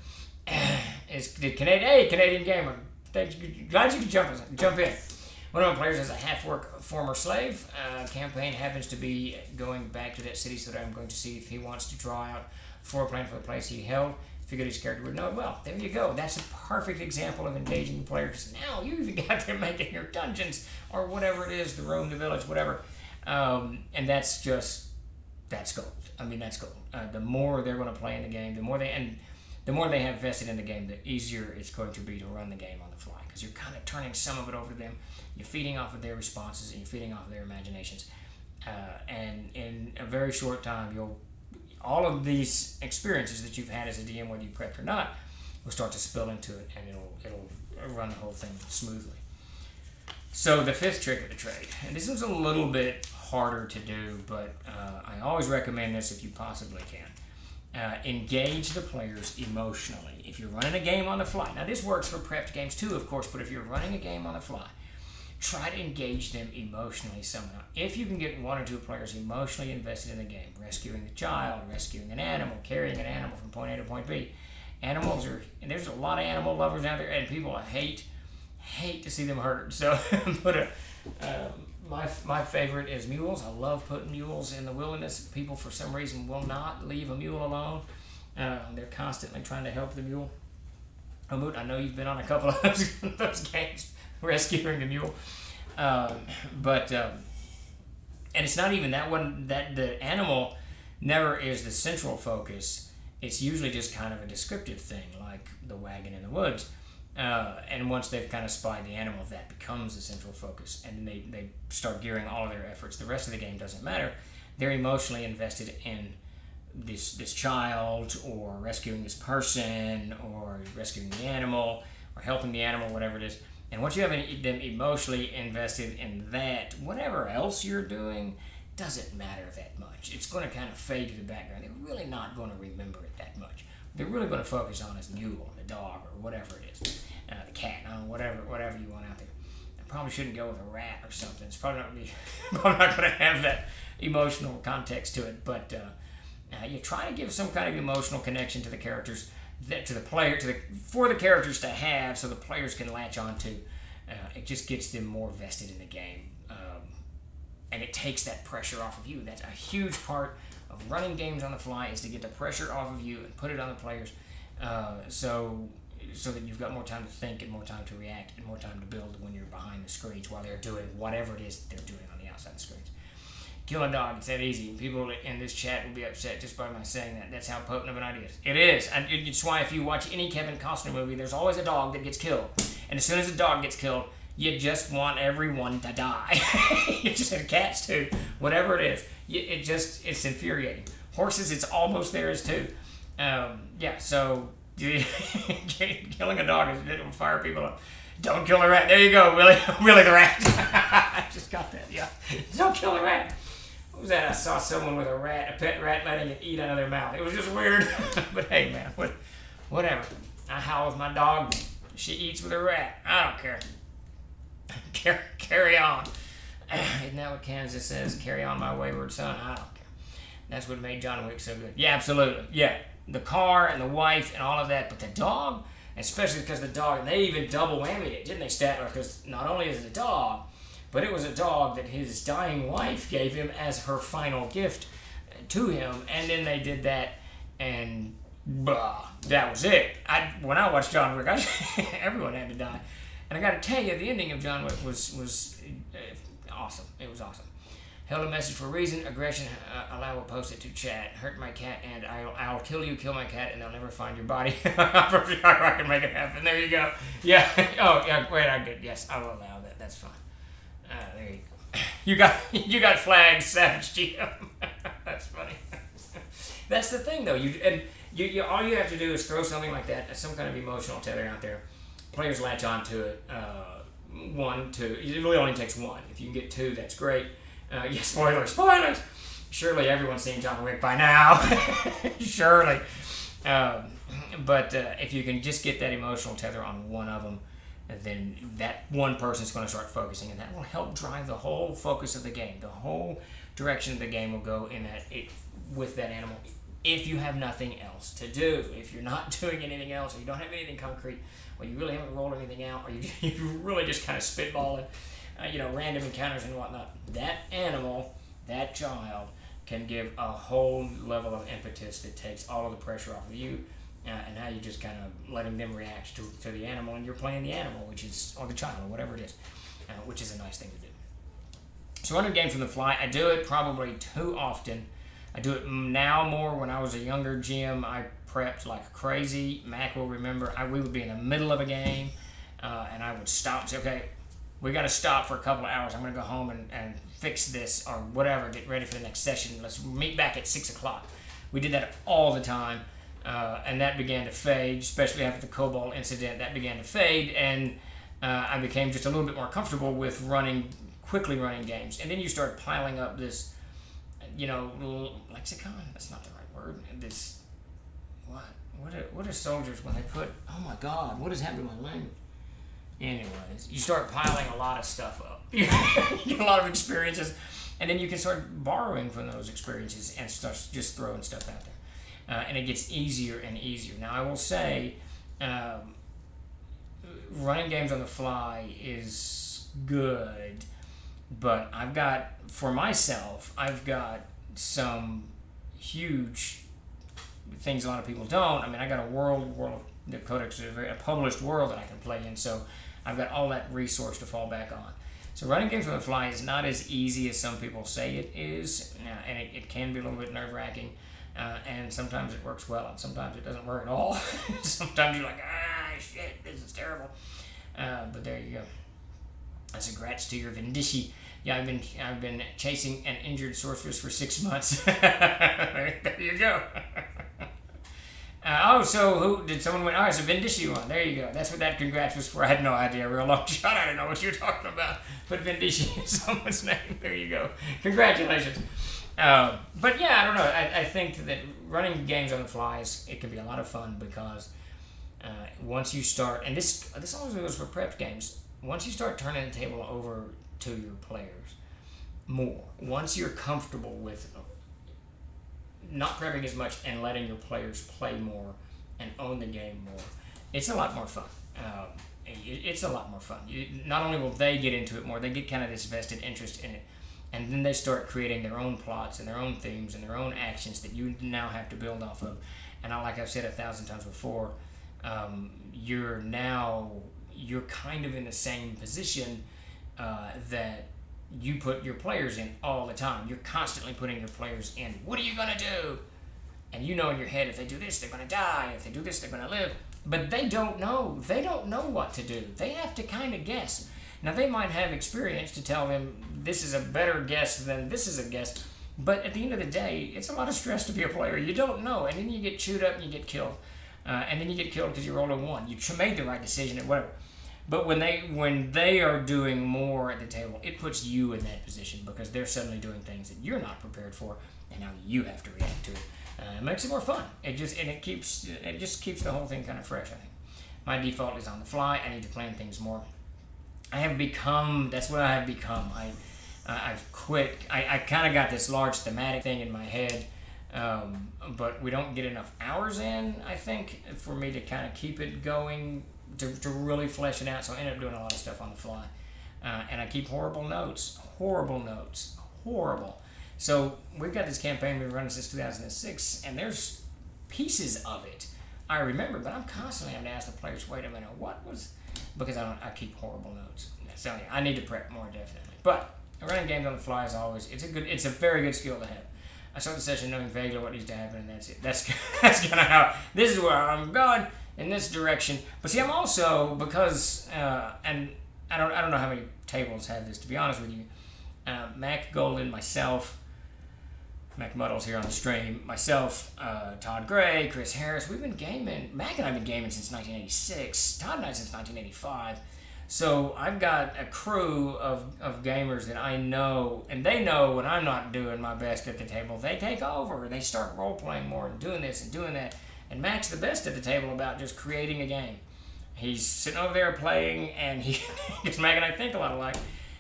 Canadian gamer. Glad you could jump in. One of my players is a half-orc former slave. Campaign happens to be going back to that city, so that I'm going to see if he wants to draw out floor plan for the place he held. Figured his character would know it well. There you go. That's a perfect example of engaging the players. Now you even got them making your dungeons or whatever it is, the room, the village, whatever. And that's gold. I mean, that's gold. The more they're going to play in the game, the more they have vested in the game, the easier it's going to be to run the game on the fly, because you're kind of turning some of it over to them. You're feeding off of their responses and you're feeding off of their imaginations. And in a very short time, all of these experiences that you've had as a DM, whether you prepped or not, will start to spill into it, and it'll run the whole thing smoothly. So the fifth trick of the trade, and this is a little bit harder to do, but I always recommend this if you possibly can. Engage the players emotionally. If you're running a game on the fly, now this works for prepped games too, of course, but if you're running a game on the fly, try to engage them emotionally somehow. If you can get one or two players emotionally invested in the game, rescuing a child, rescuing an animal, carrying an animal from point A to point B, animals are, and there's a lot of animal lovers out there, and people hate to see them hurt. So, my favorite is mules. I love putting mules in the wilderness. People, for some reason, will not leave a mule alone. They're constantly trying to help the mule. Umut, I know you've been on a couple of those games rescuing the mule. And it's not even that one, that the animal never is the central focus. It's usually just kind of a descriptive thing, like the wagon in the woods. And once they've kind of spied the animal, that becomes the central focus, and they start gearing all of their efforts. The rest of the game doesn't matter. They're emotionally invested in this child, or rescuing this person, or rescuing the animal, or helping the animal, whatever it is. And once you have them emotionally invested in that, whatever else you're doing doesn't matter that much. It's going to kind of fade to the background. They're really not going to remember it that much. They're really going to focus on his mule, the dog, or whatever it is, the cat, whatever you want out there. I probably shouldn't go with a rat or something. It's probably not going to have that emotional context to it. But you try to give some kind of emotional connection to the characters, for the characters to have, so the players can latch on to. It just gets them more vested in the game, and it takes that pressure off of you. That's a huge part of running games on the fly, is to get the pressure off of you and put it on the players, so that you've got more time to think and more time to react and more time to build when you're behind the screens while they're doing whatever it is that they're doing on the outside of the screens. Kill a dog, it's that easy. People in this chat will be upset just by my saying that. That's how potent of an idea it is. And it's why if you watch any Kevin Costner movie, there's always a dog that gets killed. And as soon as a dog gets killed, you just want everyone to die. You just have cats too. Whatever it is, it's infuriating. Horses, it's almost there as too. So killing a dog will fire people up. Don't kill a rat. There you go, Willie the rat. I just got that. Yeah, don't kill a rat. What was that? I saw someone with a pet rat, letting it eat out of their mouth. It was just weird. But hey, man, whatever. I howl with my dog. She eats with a rat. I don't care. Carry on. Isn't that what Kansas says? Carry on, my wayward son. I don't care. That's what made John Wick so good. Yeah, absolutely. Yeah, the car and the wife and all of that, but the dog, especially because the dog, and they even double whammied it, didn't they, Statler? Because not only is it a dog, but it was a dog that his dying wife gave him as her final gift to him, and then they did that, and that was it. When I watched John Wick, everyone had to die. And I got to tell you, the ending of John Wick was awesome. It was awesome. Held a message for a reason. Aggression. Allow will post it to chat. Hurt my cat, and I'll kill you. Kill my cat, and they'll never find your body. I can make it happen. There you go. Yeah. Oh yeah. Wait. I did. Yes, I will allow that. That's fine. There you go. You got flagged, Savage GM. That's funny. That's the thing, though. You all you have to do is throw something like that, some kind of emotional tether out there. Players latch on to it. 1, 2. It really only takes 1. If you can get 2, that's great. Spoilers! Surely everyone's seen John Wick by now. Surely. But if you can just get that emotional tether on one of them, then that one person's going to start focusing, and that will help drive the whole focus of the game. The whole direction of the game will go in with that animal. If you have nothing else to do, if you're not doing anything else, or you don't have anything concrete, or you really haven't rolled anything out, or you really just kind of spitballing, random encounters and whatnot, that animal, that child, can give a whole level of impetus that takes all of the pressure off of you, and now you're just kind of letting them react to the animal, and you're playing the animal, or the child, or whatever it is, which is a nice thing to do. So running games from the fly, I do it probably too often. I do it now more. When I was a younger GM, I prepped like crazy. Mac will remember, we would be in the middle of a game, and I would stop and say, okay, we got to stop for a couple of hours. I'm going to go home and fix this or whatever, get ready for the next session. Let's meet back at 6 o'clock. We did that all the time, and that began to fade, especially after the Cobalt incident. That began to fade, and I became just a little bit more comfortable with quickly running games. And then you start piling up this, lexicon? That's not the right word. This, what are soldiers when they put, oh my God, what has happened to my language? Anyways, you start piling a lot of stuff up. You get a lot of experiences, and then you can start borrowing from those experiences and start just throwing stuff out there. And it gets easier and easier. Now, I will say, running games on the fly is good, but I've got some huge things a lot of people don't. I mean, I got a world of the Codex, a published world that I can play in, so I've got all that resource to fall back on. So running games on the fly is not as easy as some people say it is, and it can be a little bit nerve-wracking, and sometimes it works well, and sometimes it doesn't work at all. Sometimes you're like, shit, this is terrible. But there you go. That's a grats to your Vindici. Yeah, I've been chasing an injured sorceress for 6 months. There you go. So who did someone win? Oh, it's a Vindici one. There you go. That's what that congrats was for. I had no idea. Real long shot. I didn't know what you were talking about. But Vindici is someone's name. There you go. Congratulations. But yeah, I don't know. I think that running games on the fly it can be a lot of fun because once you start, and this always goes for prep games. Once you start turning the table over to your players more, once you're comfortable with not prepping as much and letting your players play more and own the game more, it's a lot more fun. It's a lot more fun. Not only will they get into it more, they get kind of this vested interest in it, and then they start creating their own plots and their own themes and their own actions that you now have to build off of. And like I've said 1,000 times before, you're kind of in the same position that you put your players in all the time. You're constantly putting your players in. What are you going to do? And you know in your head, if they do this, they're going to die. If they do this, they're going to live. But they don't know. They don't know what to do. They have to kind of guess. Now, they might have experience to tell them this is a better guess than this is a guess. But at the end of the day, it's a lot of stress to be a player. You don't know. And then you get chewed up and you get killed. And then you get killed because you rolled a 1. You made the right decision and whatever. But when they are doing more at the table, it puts you in that position because they're suddenly doing things that you're not prepared for, and now you have to react to it. It makes it more fun. It just keeps the whole thing kind of fresh. I think my default is on the fly. I need to plan things more. That's what I have become. I've quit. I kind of got this large thematic thing in my head, but we don't get enough hours in, I think, for me to kind of keep it going. To really flesh it out, so I end up doing a lot of stuff on the fly. And I keep horrible notes. So we've got this campaign we've been running since 2006, and there's pieces of it I remember, but I'm constantly having to ask the players, wait a minute, because I keep horrible notes. So yeah, I need to prep more, definitely. But running games on the fly is always, it's a very good skill to have. I start the session knowing vaguely what needs to happen, and that's it. That's kind of how, this is where I'm going, in this direction. But see, I'm also, because, and I don't know how many tables have this, to be honest with you. Mac Golden, myself, Mac Muddles here on the stream, myself, Todd Gray, Chris Harris, we've been gaming, Mac and I've been gaming since 1986, Todd and I since 1985. So I've got a crew of gamers that I know, and they know when I'm not doing my best at the table, they take over, and they start role-playing more and doing this and doing that. And Mac's the best at the table about just creating a game. He's sitting over there playing, and because Mac and I think a lot alike,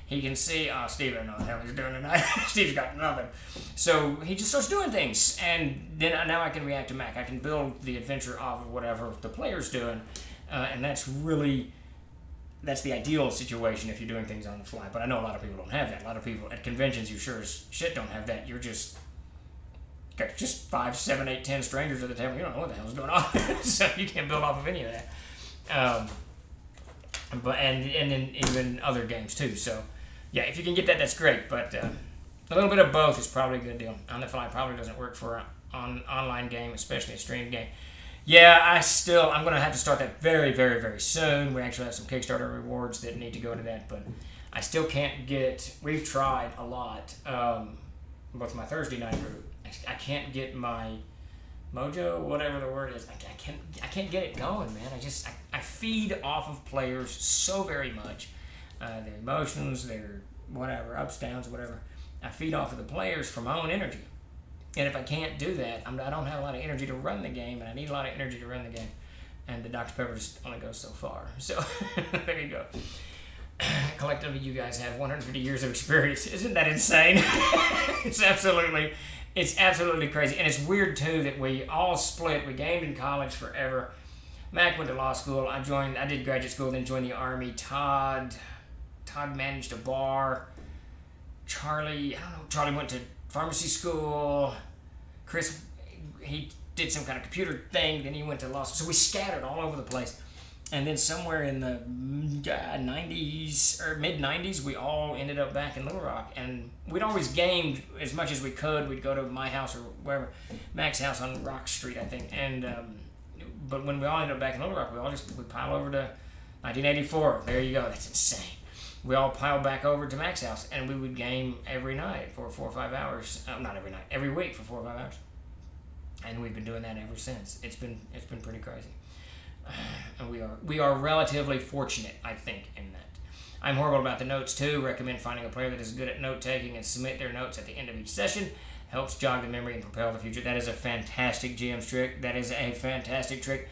he can see, Steve, I don't know what the hell he's doing tonight. Steve's got nothing. So he just starts doing things, and then now I can react to Mac. I can build the adventure off of whatever the player's doing, and that's the ideal situation if you're doing things on the fly. But I know a lot of people don't have that. A lot of people at conventions, you sure as shit don't have that. You're just 5, 7, 8, 10 strangers at the table. You don't know what the hell's going on. So you can't build off of any of that. But then even other games too. So yeah, if you can get that, that's great. But a little bit of both is probably a good deal. On the fly probably doesn't work for an online game, especially a streamed game. Yeah, I'm going to have to start that very, very, very soon. We actually have some Kickstarter rewards that need to go to that, but I still can't get. We've tried a lot with my Thursday night group. I can't get my mojo, whatever the word is. I can't get it going, man. I feed off of players so very much. Their emotions, their whatever, ups, downs, whatever. I feed off of the players for my own energy. And if I can't do that, I don't have a lot of energy to run the game, and I need a lot of energy to run the game. And the Dr. Pepper just only goes so far. So, there you go. Collectively, you guys have 150 years of experience. Isn't that insane? It's absolutely crazy. And it's weird, too, that we all split. We gamed in college forever. Mac went to law school. I did graduate school, then joined the Army. Todd managed a bar. Charlie went to pharmacy school. Chris, he did some kind of computer thing, then he went to law school. So we scattered all over the place. And then somewhere in the 90s or mid-90s, we all ended up back in Little Rock. And we'd always gamed as much as we could. We'd go to my house or wherever, Mac's house on Rock Street, I think. And but when we all ended up back in Little Rock, we pile over to 1984. There you go. That's insane. We all piled back over to Mac's house, and we would game every night for 4 or 5 hours. Not every night, every week for 4 or 5 hours. And we've been doing that ever since. It's been pretty crazy. And we are relatively fortunate, I think, in that. I'm horrible about the notes too. Recommend finding a player that is good at note taking and submit their notes at the end of each session. Helps jog the memory and propel the future. That is a fantastic GM's trick. That is a fantastic trick.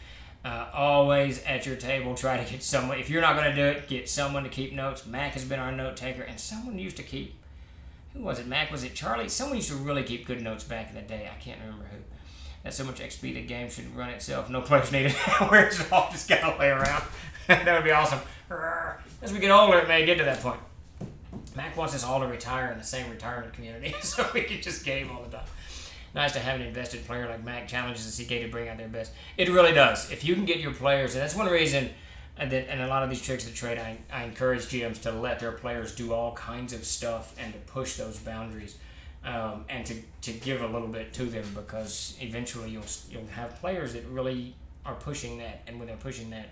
Always at your table, try to get someone. If you're not going to do it, get someone to keep notes. Mac has been our note taker, and someone used to keep. Who was it? Mac? Was it Charlie? Someone used to really keep good notes back in the day. I can't remember who. That's so much XP the game should run itself. No players needed. Where's it all just gotta lay around? That would be awesome. As we get older, it may get to that point. Mac wants us all to retire in the same retirement community, so we can just game all the time. Nice to have an invested player like Mac challenges the CK to bring out their best. It really does. If you can get your players, and that's one reason that in a lot of these tricks of the trade, I encourage GMs to let their players do all kinds of stuff and to push those boundaries. And to give a little bit to them, because eventually you'll have players that really are pushing that, and when they're pushing that,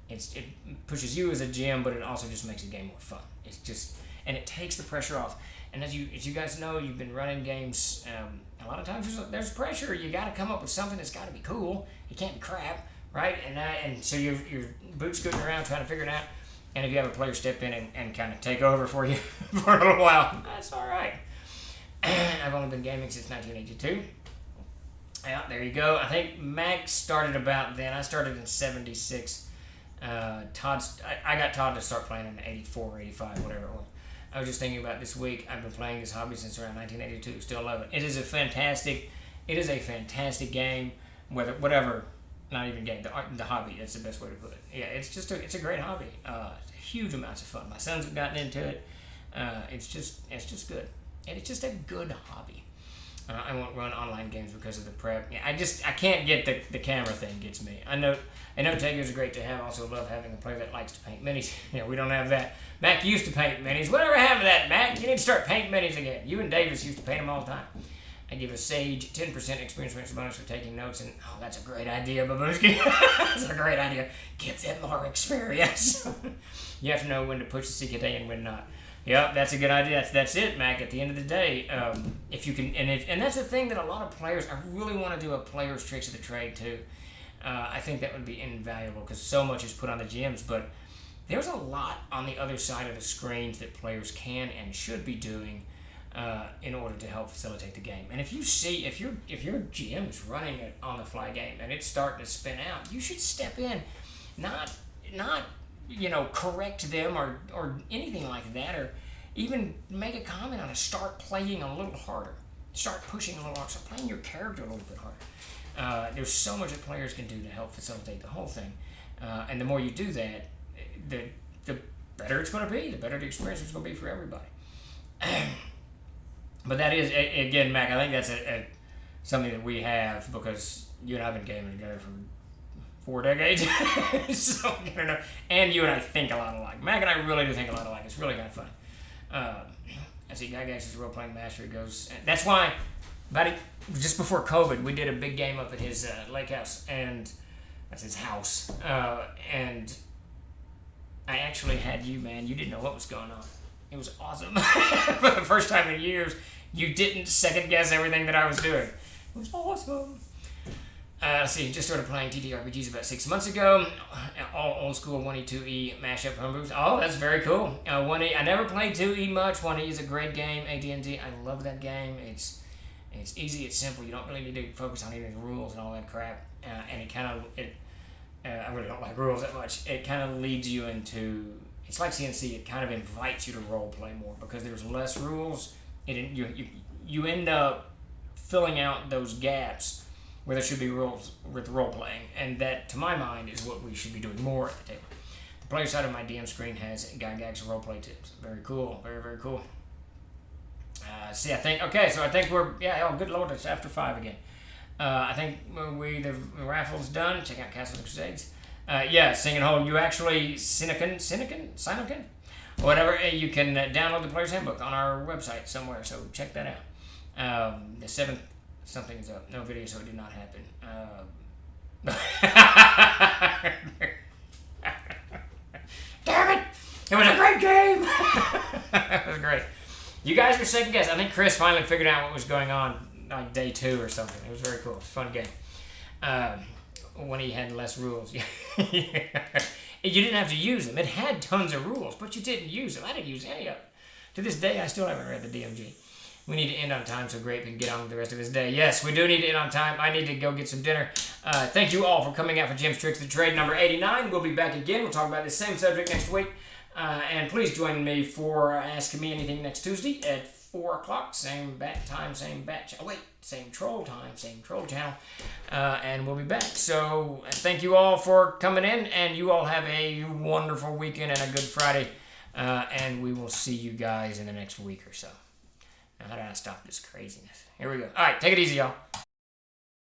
it pushes you as a GM, but it also just makes the game more fun. It's just, and it takes the pressure off. And as you guys know, you've been running games. A lot of times there's pressure. You got to come up with something that's got to be cool. It can't be crap, right? And so your boot scooting around trying to figure it out. And if you have a player step in and kind of take over for you for a little while, that's all right. I've only been gaming since 1982. Yeah, there you go. I think Mac started about then. I started in 76. I got Todd to start playing in 84, 85, whatever it was. I was just thinking about this week. I've been playing this hobby since around 1982. Still love it. It is a fantastic game. Whatever, not even game. The hobby. That's the best way to put it. Yeah, it's a great hobby. Huge amounts of fun. My sons have gotten into it. It's just good. And it's just a good hobby. I won't run online games because of the prep. Yeah, I can't get the camera thing gets me. I know note takers are great to have. Also love having a player that likes to paint minis. Yeah, we don't have that. Mac used to paint minis. Whatever happened to that, Mac? You need to start painting minis again. You and Davis used to paint them all the time. I give a Sage 10% experience bonus for taking notes, and that's a great idea, Babushki. That's a great idea. Give them more experience. You have to know when to push the CKT and when not. Yep, that's a good idea. That's it, Mac. At the end of the day, if you can, and that's the thing that a lot of players. I really want to do a player's tricks of the trade too. I think that would be invaluable because so much is put on the GMs, but there's a lot on the other side of the screens that players can and should be doing in order to help facilitate the game. And if your GM is running an on the fly game and it's starting to spin out, you should step in, not correct them or anything like that, or even make a comment on it. Start playing a little harder. Start pushing a little harder. Start playing your character a little bit harder. There's so much that players can do to help facilitate the whole thing. And the more you do that, the better it's going to be. The better the experience is going to be for everybody. But that is, again, Mac, I think that's something that we have because you and I have been gaming together for 4 decades. So, and you and I think a lot alike. Mac and I really do think a lot alike. It's really kind of fun. I see Gygax is a role-playing master. He goes, that's why, just before COVID, we did a big game up at his lake house, and that's his house. And I actually had you, man. You didn't know what was going on. It was awesome. For the first time in years, you didn't second guess everything that I was doing. It was awesome. Let's see, just started playing TTRPGs about 6 months ago. All old school 1E, 2E mashup homebrews. Oh, that's very cool. 1E, I never played 2E much. 1E is a great game. AD&D, I love that game. It's easy, it's simple. You don't really need to focus on any of the rules and all that crap. And it kind of, I really don't like rules that much. It kind of leads you into, it's like CNC. It kind of invites you to role play more because there's less rules. You end up filling out those gaps where there should be rules with role playing, and that, to my mind, is what we should be doing more at the table. The player side of my DM screen has Gygax role play tips. Very cool, very, very cool. I think we're, oh, good lord, it's after 5 again. I think the raffle's done. Check out Castles and Crusades. Singing Hole, you actually, Sinokin? Whatever, you can download the Player's Handbook on our website somewhere, so check that out. The 7th, something is up. No video, so it did not happen. Damn it! It was a great game! It was great. You guys were second guess. I think Chris finally figured out what was going on, like day 2 or something. It was very cool. It was a fun game. When he had less rules. You didn't have to use them. It had tons of rules, but you didn't use them. I didn't use any of it. To this day, I still haven't read the DMG. We need to end on time so Grape can get on with the rest of his day. Yes, we do need to end on time. I need to go get some dinner. Thank you all for coming out for Jim's Tricks of the Trade number 89. We'll be back again. We'll talk about the same subject next week. And please join me for Ask Me Anything next Tuesday at 4 o'clock. Same bat time, same bat channel. Wait, same troll time, same troll channel. And we'll be back. So thank you all for coming in. And you all have a wonderful weekend and a good Friday. And we will see you guys in the next week or so. How do I stop this craziness? Here we go. All right, take it easy, y'all.